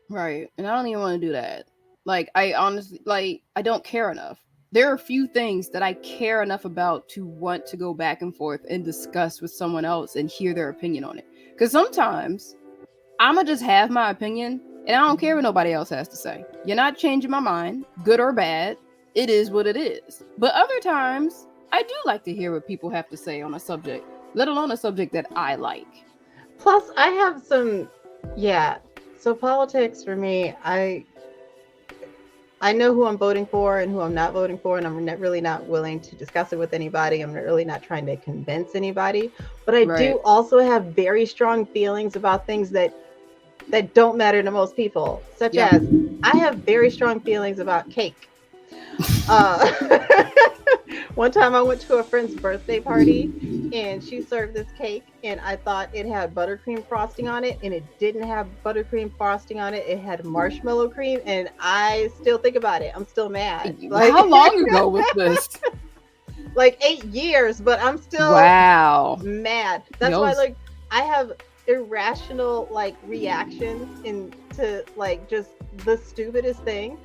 Right. And I don't even want to do that. Like, I honestly, like, I don't care enough. There are a few things that I care enough about to want to go back and forth and discuss with someone else and hear their opinion on it. Because sometimes I'm going to just have my opinion and I don't care what nobody else has to say. You're not changing my mind, good or bad. It is what it is. But other times, I do like to hear what people have to say on a subject, let alone a subject that I like. Plus, I have some, yeah. So politics for me, I know who I'm voting for and who I'm not voting for, and I'm really not willing to discuss it with anybody. I'm really not trying to convince anybody, but I Right. do also have very strong feelings about things that don't matter to most people, such Yeah. as I have very strong feelings about cake. Uh, one time I went to a friend's birthday party and she served this cake and I thought it had buttercream frosting on it, and it didn't have buttercream frosting on it. It had marshmallow cream, and I still think about it. I'm still mad. How Like long ago was this? like 8 years, but I'm still Wow. mad. That's Yo, why like I have irrational like reactions into like just the stupidest thing.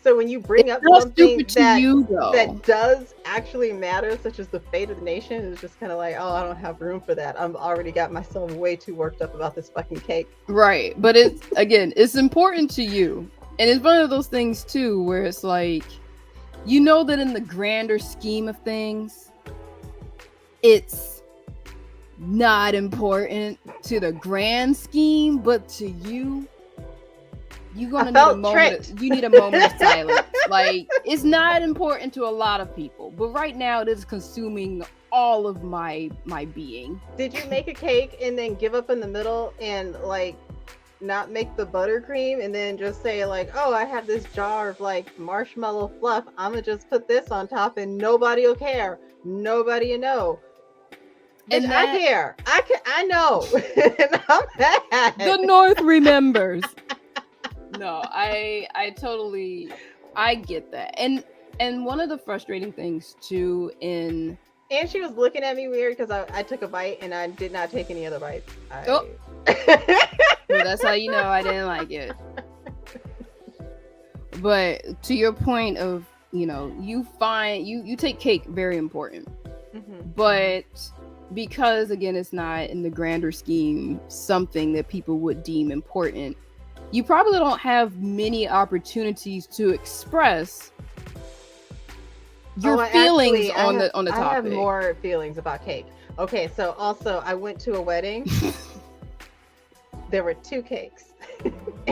So when you it's bring up not something stupid to you that though. does actually matter, such as the fate of the nation, it's just kind of like, oh, I don't have room for that. I've already got myself way too worked up about this fucking cake. Right. But it's, again, it's important to you. And it's one of those things too where it's like, you know that in the grander scheme of things, it's not important to the grand scheme, but to you, you're I gonna need a felt moment tricked. you need a moment of silence. Like, it's not important to a lot of people, but right now it is consuming all of my being. Did you make a cake and then give up in the middle and like not make the buttercream and then just say like, oh, I have this jar of like marshmallow fluff. I'm gonna just put this on top and nobody will care. Nobody will know. Bitch, And I that care. I know. And I'm the mad. North remembers. No, I totally I get that. And one of the frustrating things too in And she was looking at me weird because I took a bite and I did not take any other bites. oh, I well, that's how you know I didn't like it. But to your point of, you find you take cake very important. Mhm. But because again it's not in the grander scheme something that people would deem important, you probably don't have many opportunities to express your Oh, feelings actually, on the I have topic. more feelings about cake. Okay, so also I went to a wedding. There were two cakes.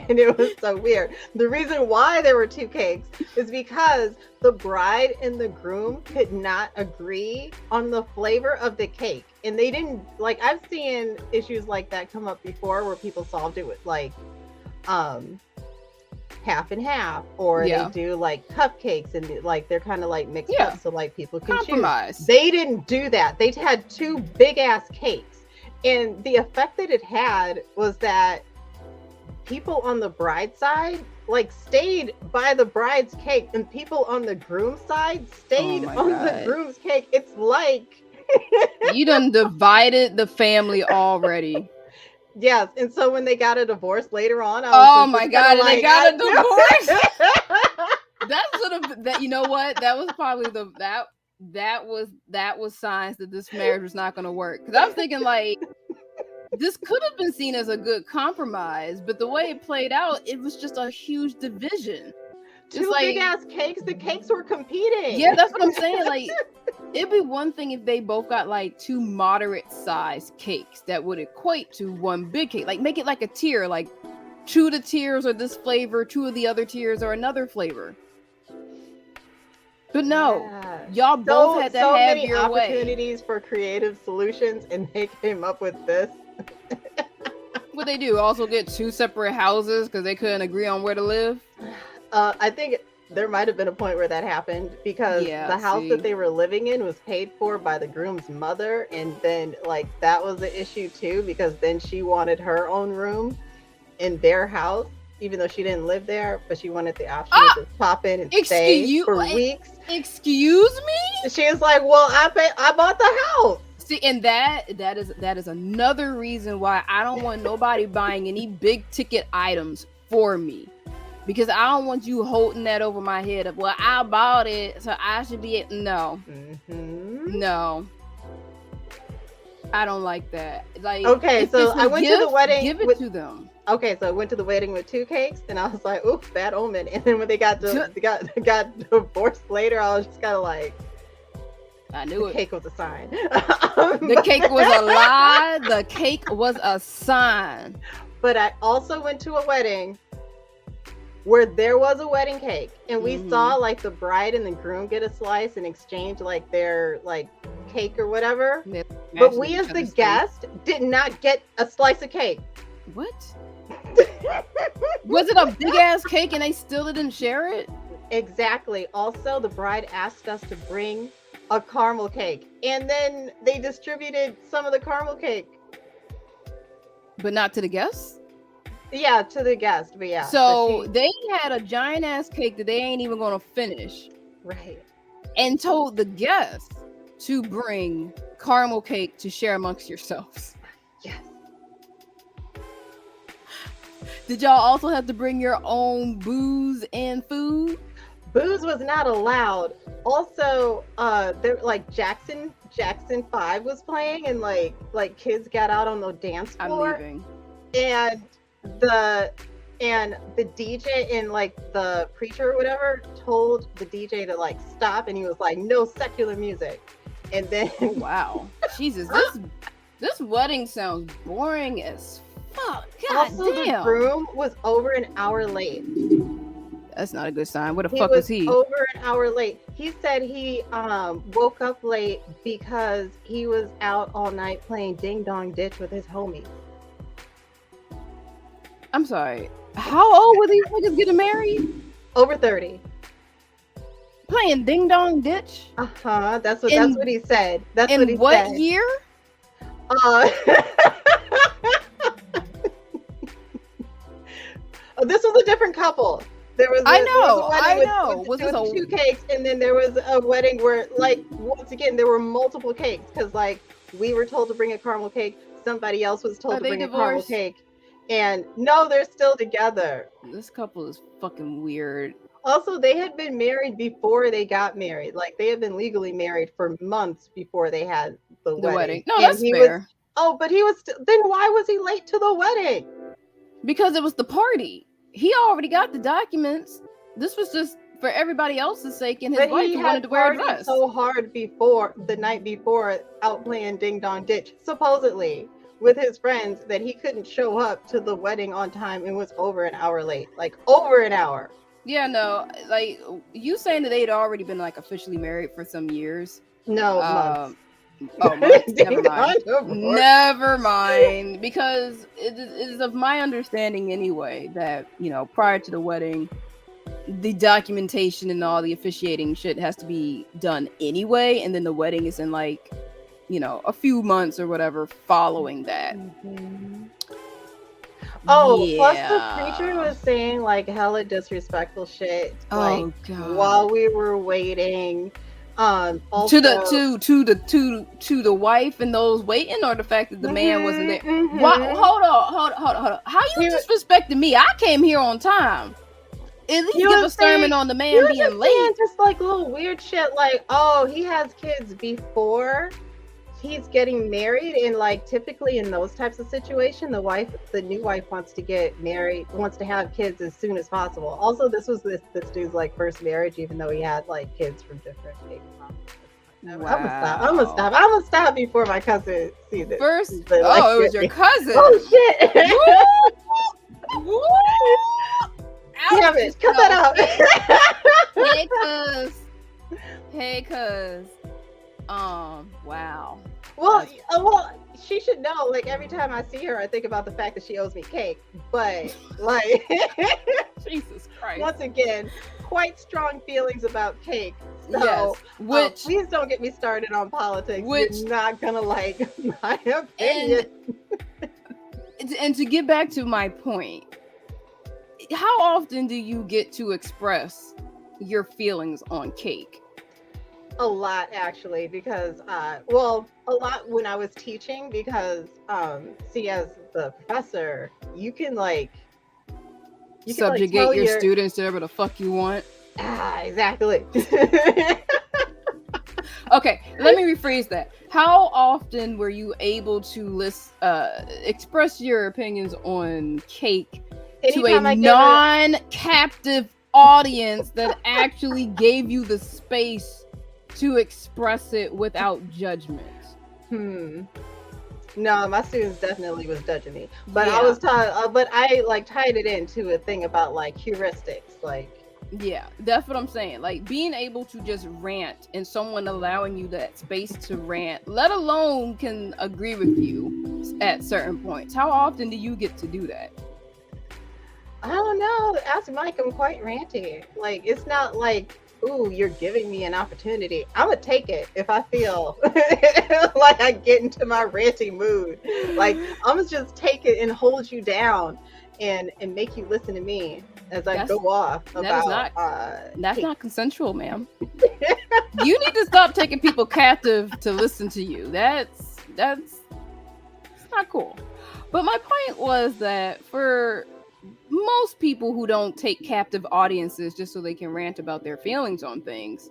And it was so weird. The reason why there were two cakes is because the bride and the groom could not agree on the flavor of the cake. And they didn't like I've seen issues like that come up before where people solved it with like um half and half, or they Yeah. do like cupcakes and like they're kind of like mixed Yeah. up so like people can choose. Compromise. They didn't do that. They had two big ass cakes, and the effect that it had was that people on the bride side like stayed by the bride's cake and people on the groom side stayed my on the God. groom's cake. It's like You done divided the family already. yes, and so when they got a divorce later on, I was Oh just my kind of God, and they like, got a I divorce. knew. That sort of that you know what? That was probably that was signs that this marriage was not gonna work. Because I was thinking like this could have been seen as a good compromise, but the way it played out, it was just a huge division. It's Two big like, ass cakes. The cakes were competing. yeah, that's what I'm saying. Like, it'd be one thing if they both got like two moderate sized cakes that would equate to one big cake. Like, make it like a tier. Like, two of the tiers are this flavor, two of the other tiers are another flavor. But no, Yeah. y'all both So had to so have many your way. opportunities for creative solutions, and they came up with this. What they do? Also get two separate houses because they couldn't agree on where to live. I think there might have been a point where that happened because Yeah, the house see. that they were living in was paid for by the groom's mother, and then like that was the issue too because then she wanted her own room in their house, even though she didn't live there, but she wanted the option Ah, to just pop in and stay for weeks. excuse me. She was like, "Well, I bought the house." See, and that is another reason why I don't want nobody buying any big ticket items for me. Because I don't want you holding that over my head of, well, I bought it, so I should be it. No. Mm-hmm. No. I don't like that. Like, Okay, so I went to the wedding. Give it to them. Okay, so I went to the wedding with two cakes, and I was like, "Oops, bad omen." And then when they got got divorced later, I was just kind of like, I knew the it. cake was a sign. The cake was a lie. The cake was a sign. But I also went to a wedding where there was a wedding cake, and we saw like the bride and the groom get a slice and exchange like their like cake or whatever. But we as the guest did not get a slice of cake. What? Was it a big ass cake and they still didn't share it? Exactly. Also, the bride asked us to bring a caramel cake, and then they distributed some of the caramel cake. But not to the guests? Yeah, to the guest, but yeah. So they had a giant ass cake that they ain't even gonna finish. Right. And told the guests to bring caramel cake to share amongst yourselves. Yes. Did y'all also have to bring your own booze and food? Booze was not allowed. Also, there like Jackson 5 was playing, and like kids got out on the dance floor. I'm leaving. And the DJ and like the preacher or whatever told the DJ to like stop, and he was like, "No secular music." And then wow, Jesus, this wedding sounds boring as fuck. God also damn. the groom was over an hour late. That's not a good sign. Where the fuck was he? Over an hour late. He said he woke up late because he was out all night playing Ding Dong Ditch with his homies. I'm sorry. How old were these niggas getting married? Over 30. Playing Ding Dong Ditch? Uh-huh. That's what In he said. That's what in he what said. year? Uh, this was a different couple. There was a I wedding know. Was this with a two cakes, and then there was a wedding where, like, once again, there were multiple cakes because, like, we were told to bring a caramel cake. Somebody else was told are to they bring a caramel divorced? cake, and no, they're still together. This couple is fucking weird. Also, they had been married before they got married. Like, they had been legally married for months before they had the The wedding. wedding, No, and that's he was. fair. Oh, but he was. Then why was he late to the wedding? Because it was the party. He already got the documents. This was just for everybody else's sake and his But wife he who wanted had to wear a partied dress. so hard before the night before out playing Ding Dong Ditch, supposedly with his friends, that he couldn't show up to the wedding on time and was over an hour late. Like over an hour. Yeah, no, like you saying that they'd already been like officially married for some years. No, months. Um, oh, months. Never Ding mind. Dong divorce. Never mind. Because it is of my understanding anyway that, you know, prior to the wedding, the documentation and all the officiating shit has to be done anyway. And then the wedding is in like, you know, a few months or whatever following that. Mhm. Oh, plus the preacher Yeah. was saying like hella disrespectful shit, like Oh while God. we were waiting. To Also, the to the wife and those waiting, or the fact that the man wasn't there. Why? mhm. Hold on. How you He disrespecting me? I came here on time. At He least give a was sermon saying on the he man was being just saying late. just like little weird shit like, oh, he has kids before he's getting married, and like typically in those types of situations, the new wife wants to get married, wants to have kids as soon as possible. Also, this was this dude's like first marriage, even though he had like kids from different baby moms. I'm gonna stop. I'm gonna Wow. stop. I'm gonna stop before my cousin sees it. First, But like, oh, it was your oh cousin. shit! Woo! Woo! Ouch! Damn it! Cut that No. out. Hey, cuz. Hey, cuz. Wow. Well, That's well, she should know. Like every time I see her, I think about the fact that she owes me cake. But like, Jesus Christ. once again, quite strong feelings about cake. Yes. So Which please don't get me started on politics. which You're not gonna like my and opinion. to get back to my point, how often do you get to express your feelings on cake? A lot actually, because well, a lot when I was teaching, because see, as the professor, you can like tell Subjugate your your students to whatever the fuck you want. exactly. Okay, let me rephrase that. How often were you able to express your opinions on cake to a Anytime I give it, non-captive audience that actually gave you the space to express it without judgment? hmm. No, my students definitely was judging me, but I Yeah. was taught, but I like tied it into a thing about like heuristics, like Yeah, that's what I'm saying. Like being able to just rant and someone allowing you that space to rant, let alone can agree with you at certain points. How often do you get to do that? I don't know. Ask Mike, I'm quite ranty. Like it's not like, ooh, you're giving me an opportunity. I'm gonna take it if I feel like I get into my ranty mood. Like I'm gonna just take it and hold you down and make you listen to me as I That's go off that is about not that's cake. not consensual, ma'am. You need to stop taking people captive to listen to you. That's it's not cool. But my point was that for most people who don't take captive audiences just so they can rant about their feelings on things,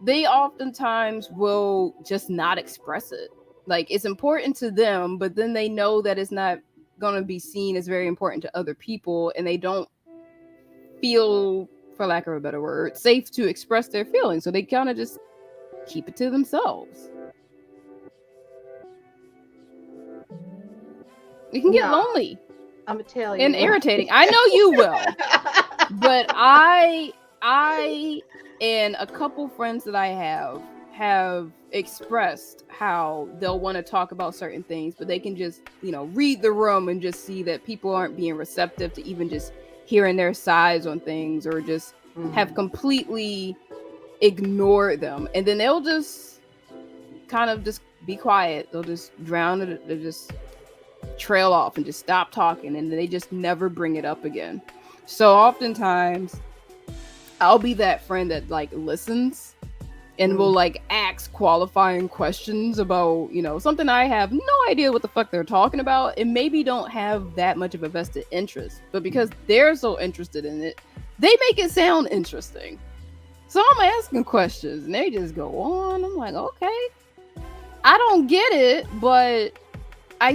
they oftentimes will just not express it. Like it's important to them, but then they know that it's not going to be seen as very important to other people, and they don't feel, for lack of a better word, safe to express their feelings. So they kind of just keep it to themselves. It can get No, lonely I'm gonna tell and you. irritating. I know you will. But I and a couple friends that I have have expressed how they'll want to talk about certain things, but they can just, read the room and just see that people aren't being receptive to even just hearing their sides on things, or just have Mhm. completely ignored them. And then they'll just kind of just be quiet. They'll just drown it. They'll just trail off and just stop talking, and they just never bring it up again. So oftentimes I'll be that friend that like listens and will Mhm. like ask qualifying questions about, something I have no idea what the fuck they're talking about, and maybe don't have that much of a vested interest. But because they're so interested in it, they make it sound interesting. So I'm asking questions and they just go on. I'm like, okay, I don't get it, but I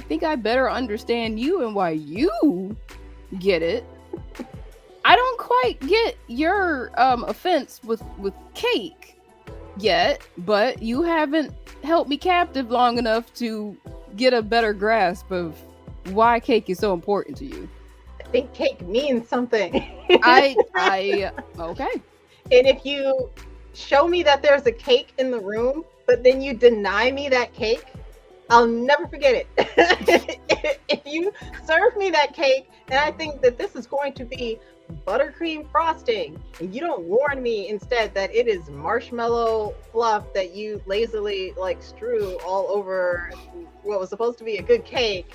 think I better understand you and why you get it. I don't quite get your offense with cake yet, but you haven't held me captive long enough to get a better grasp of why cake is so important to you. I think cake means something. I okay. And if you show me that there's a cake in the room, but then you deny me that cake, I'll never forget it. If you serve me that cake and I think that this is going to be buttercream frosting, and you don't warn me instead that it is marshmallow fluff that you lazily like strew all over what was supposed to be a good cake,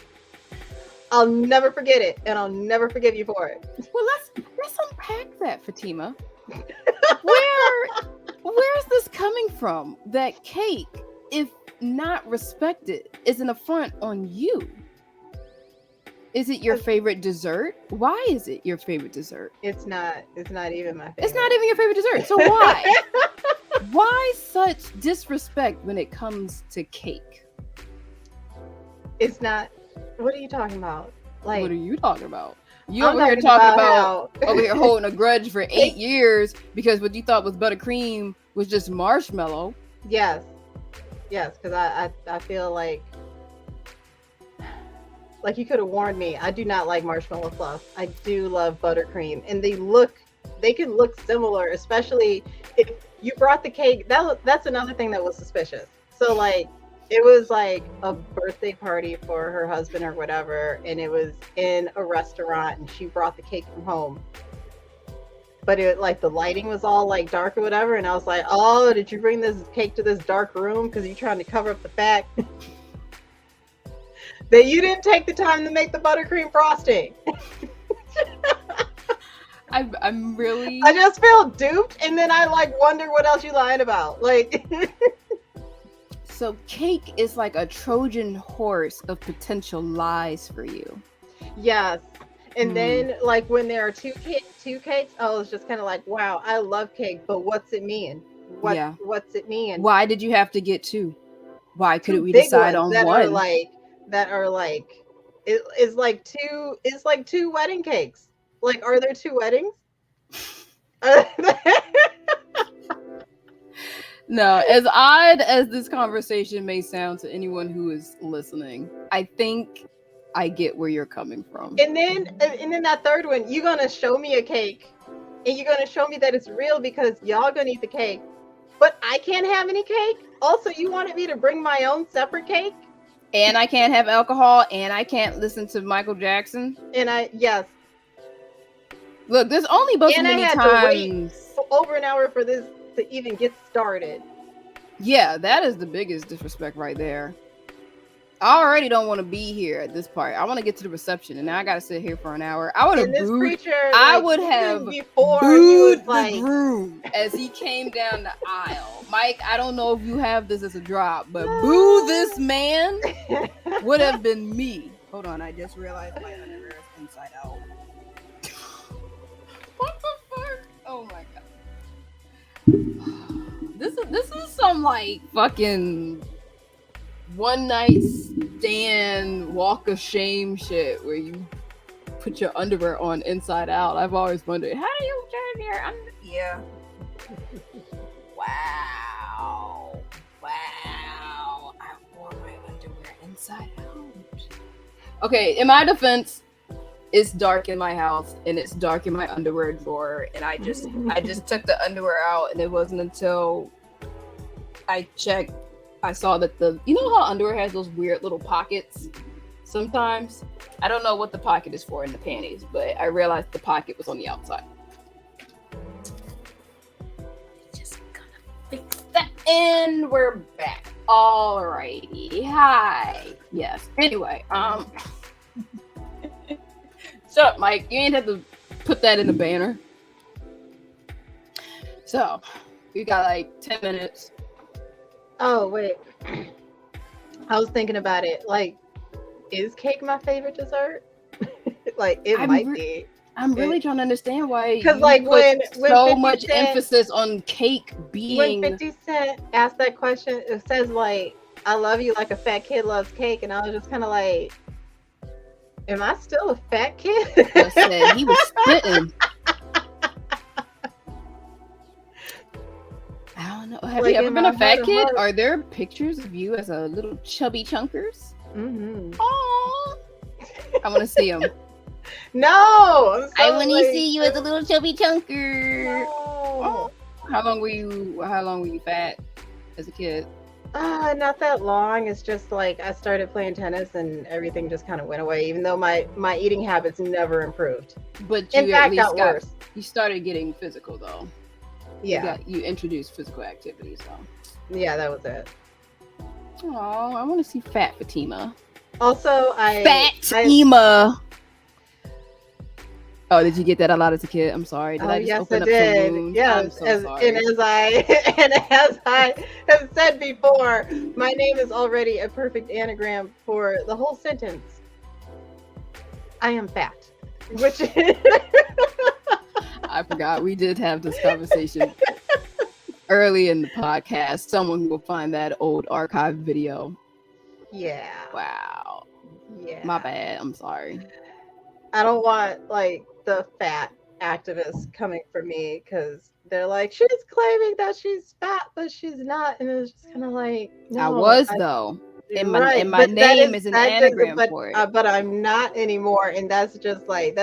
I'll never forget it and I'll never forgive you for it. Well, let's unpack that, Fatima. Where where's this coming from? That cake, if not respected, is an affront on you. Is it your favorite dessert? Why is it your favorite dessert? It's not even my favorite. It's not even your favorite dessert. So why? Why such disrespect when it comes to cake? It's not. What are you talking about? Like, What are you talking about? You I'm over here talking talking about about over here holding a grudge for 8 years because what you thought was buttercream was just marshmallow. yes, yes, because I feel like you could have warned me. I do not like marshmallow fluff. I do love buttercream, and they can look similar, especially if you brought the cake. That's another thing that was suspicious. So like, it was like a birthday party for her husband or whatever, and it was in a restaurant, and she brought the cake from home. But it like the lighting was all like dark or whatever, and I was like, oh, did you bring this cake to this dark room because you're trying to cover up the fact that you didn't take the time to make the buttercream frosting? I'm really I just feel duped, and then I like wonder what else you lying about. Like, so cake is like a Trojan horse of potential lies for you. yes. And Hmm. then like when there are two cakes, I was just kind of like, wow, I love cake, but what's it mean? Yeah. What's it mean? Why did you have to get two? Why Two couldn't we big decide ones on one? that are like it's like two wedding cakes. Like, are there two weddings? No, as odd as this conversation may sound to anyone who is listening, I think I get where you're coming from. And then that third one, you're gonna show me a cake, and you're gonna show me that it's real because y'all gonna eat the cake, but I can't have any cake. Also, you wanted me to bring my own separate cake, And I can't have alcohol, and I can't listen to Michael Jackson. and yes, Look, there's only but so and I many had to wait times. for over an hour for this to even get started. Yeah, that is the biggest disrespect right there. I already don't want to be here at this part. I want to get to the reception, and now I got to sit here for an hour. I would have And this booed. preacher, I like, would even have before he booed was the like, groom as he came down the aisle. Mike, I don't know if you have this as a drop, but boo this man would have been me. Hold on, I just realized my underwear is inside out. What the fuck? Oh my god. This is some like fucking one night stand walk of shame shit where you put your underwear on inside out. I've always wondered, how do you turn your underwear? Yeah. Wow. Wow. I wore my underwear inside out. Okay, in my defense, it's dark in my house and it's dark in my underwear drawer, and I just took the underwear out, and it wasn't until I checked. I saw that you know how underwear has those weird little pockets sometimes? I don't know what the pocket is for in the panties, but I realized the pocket was on the outside. Just gonna fix that. And we're back. Alrighty. Hi. Yes. Anyway, shut up, Mike. You ain't have to put that in the banner. So, we got like 10 minutes. Oh, wait. I was thinking about it. Like, is cake my favorite dessert? Like, it might be. I'm really trying to understand why because like when so much emphasis on cake being. When 50 Cent asked that question, it says like, "I love you like a fat kid loves cake," and I was just kind of like, "Am I still a fat kid?" He was spitting. I don't know. Have you ever been a fat kid? Are there pictures of you as a little chubby chunkers? Mm-hmm. Oh, I want to see them. No, I want to see you as a little chubby chunker. No. Oh. How long were you fat as a kid? Not that long. It's just like I started playing tennis and everything just kind of went away. Even though my eating habits never improved, but you in fact got worse. You started getting physical though. Yeah, you introduced physical activity. So yeah, that was it. Oh, I want to see Fat Fatima. Also, Fatima. Oh, did you get that a lot as a kid? I'm sorry. Did I just open up some wounds? Yes, I'm so sorry. and as I have said before, my name is already a perfect anagram for the whole sentence. I am fat, which I forgot we did have this conversation early in the podcast. Someone will find that old archive video. Yeah. Wow. Yeah. My bad. I'm sorry. I don't want like the fat activists coming for me because they're like, she's claiming that she's fat, but she's not, and it's just kind of like, no, I was though. And my name is an anagram for it. But I'm not anymore, and that's just like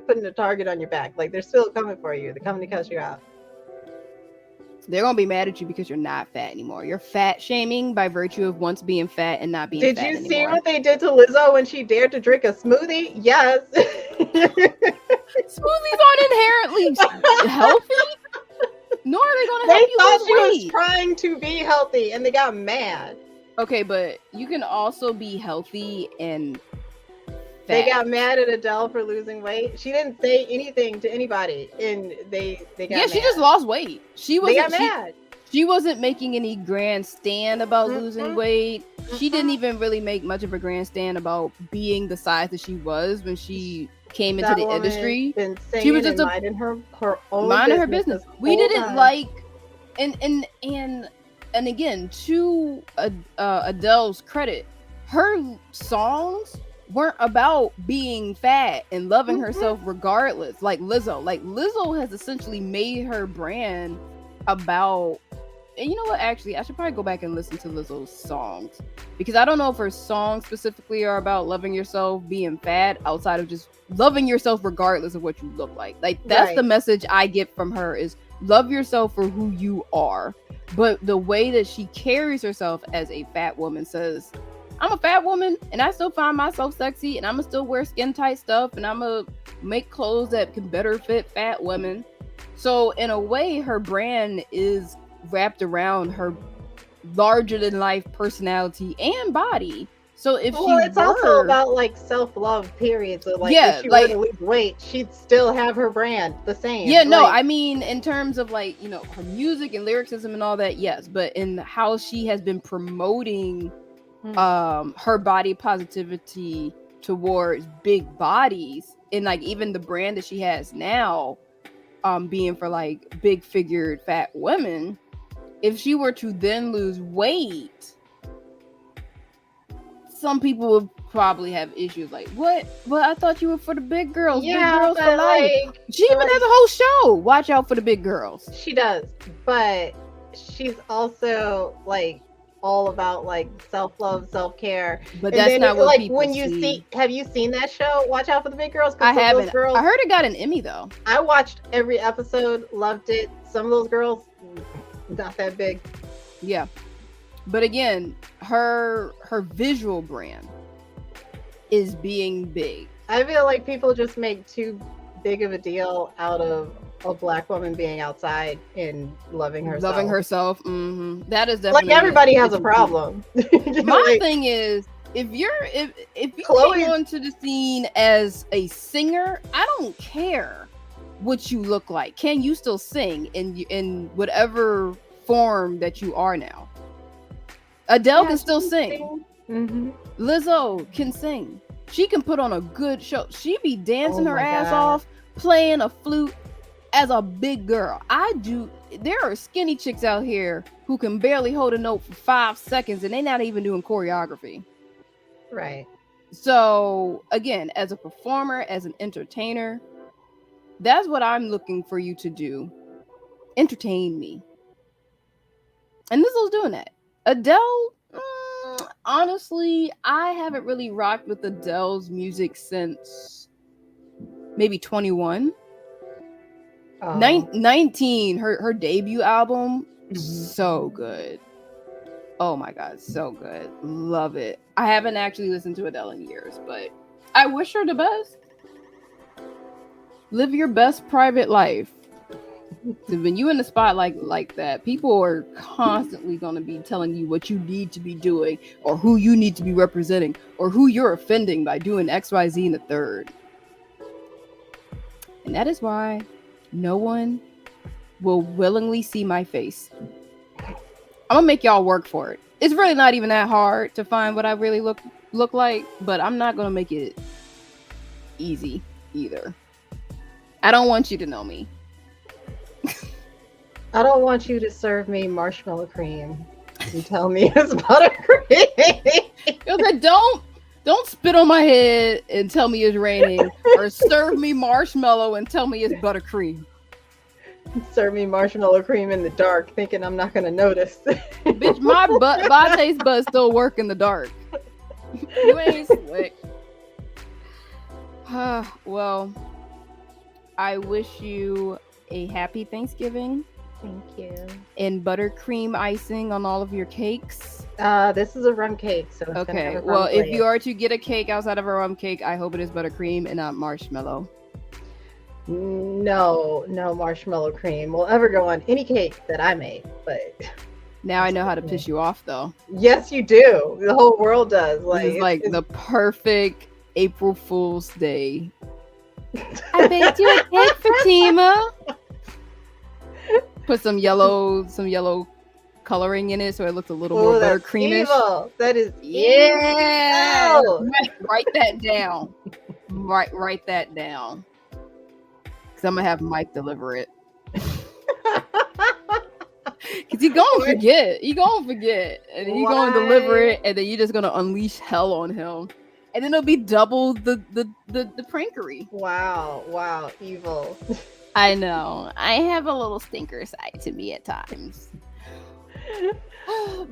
putting a target on your back. Like they're still coming for you. They're coming to cuss you out. They're gonna be mad at you because you're not fat anymore. You're fat shaming by virtue of once being fat and not being fat anymore. Did you see what they did to Lizzo when she dared to drink a smoothie? Yes. Smoothies aren't inherently healthy. Nor are they gonna help you lose weight. They thought she was trying to be healthy, and they got mad. Okay, but you can also be healthy and fat. They got mad at Adele for losing weight. She didn't say anything to anybody, and they got mad. She just lost weight. They got mad. She wasn't making any grand stand about losing weight. She didn't even really make much of a grandstand about being the size that she was when she came into the industry. She was just minding her own business. We didn't like, and again, to Adele's credit, her songs weren't about being fat and loving herself regardless. Like Lizzo has essentially made her brand about. And you know what? Actually, I should probably go back and listen to Lizzo's songs because I don't know if her songs specifically are about loving yourself, being fat, outside of just loving yourself regardless of what you look like. Like that's the message I get from her is love yourself for who you are. But the way that she carries herself as a fat woman says, I'm a fat woman and I still find myself sexy and I'm gonna still wear skin tight stuff and I'm gonna make clothes that can better fit fat women. So in a way, her brand is wrapped around her larger than life personality and body. So if it's also about like self-love, period. So like if she were to lose weight, she'd still have her brand the same. Yeah, no, I mean in terms of like, you know, her music and lyricism and all that, yes, but in how she has been promoting her body positivity towards big bodies and like even the brand that she has now being for like big figured fat women. If she were to then lose weight, some people would probably have issues like, what? Well, I thought you were for the big girls. Yeah, big girls for life. She even has a whole show. Watch out for the big girls. She does. But she's also like all about like self-love, self-care. But that's not what like people when you see. Have you seen that show? Watch out for the big girls. I haven't. I heard it got an Emmy though. I watched every episode, loved it. Some of those girls, not that big. Yeah. But again, her visual brand is being big. I feel like people just make too big of a deal out of a black woman being outside and loving Loving herself. herself. That is Like definitely everybody has a it's a huge. problem. My Like thing is, if you came Chloe's onto the scene as a singer, I don't care what you look like. Can you still sing in whatever form that you are now? Adele yeah, can she still can sing. sing. Hmm. Lizzo can sing. She can put on a good show. She be Oh dancing her my ass god. off, playing a flute as a big girl. I do. There are skinny chicks out here who can barely hold a note for 5 seconds, and they're not even doing choreography. Right. So again, as a performer, as an entertainer, that's what I'm looking for you to do. Entertain me. And Lizzo's doing that. Adele, honestly, I haven't really rocked with Adele's music since maybe 21. Oh. 19, her debut album, Hmm. so good. Oh my god, so good. Love it. I haven't actually listened to Adele in years, but I wish her the best. Live your best private life. When you in the spotlight like that, people are constantly going to be telling you what you need to be doing, or who you need to be representing, or who you're offending by doing X, Y, Z, and the third. And that is why no one will willingly see my face. I'm gonna make y'all work for it. It's really not even that hard to find what I really look like, but I'm not gonna make it easy either. I don't want you to know me. I don't want you to serve me marshmallow cream and tell me it's buttercream. Yo, said, don't spit on my head and tell me it's raining, or serve me marshmallow and tell me it's buttercream. Serve me marshmallow cream in the dark, thinking I'm not gonna notice. Bitch, my taste buds still work in the dark. You ain't slick. Well, I wish you a happy Thanksgiving Thank you. and buttercream icing on all of your cakes. This is a rum cake, so it's gonna have Okay, a well, rum if you glaze. are to get a cake outside of a rum cake, I hope it is buttercream and not marshmallow. No, no marshmallow cream will ever go on any cake that I make, but Now I know how to piss you off, though. yes, you do. The whole world does. This Like is like it's the perfect April Fool's Day. I baked you a cake, Fatima. Put some yellow coloring in it so it looks a little more oh, that's buttercreamish. evil. That is Yeah. evil. Write that down. Write that down. Cause I'm gonna have Mike deliver it. Cause he gonna forget. He gonna forget. And he gonna deliver Why? it, and then you're just gonna unleash hell on him. And then it'll be double the prankery. Wow, wow, evil. I know. I have a little stinker side to me at times.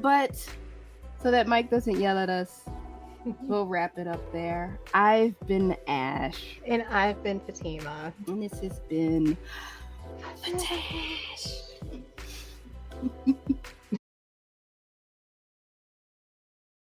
But so that Mike doesn't yell at us, we'll wrap it up there. I've been Ash. And I've been Fatima. And this has been Fatash.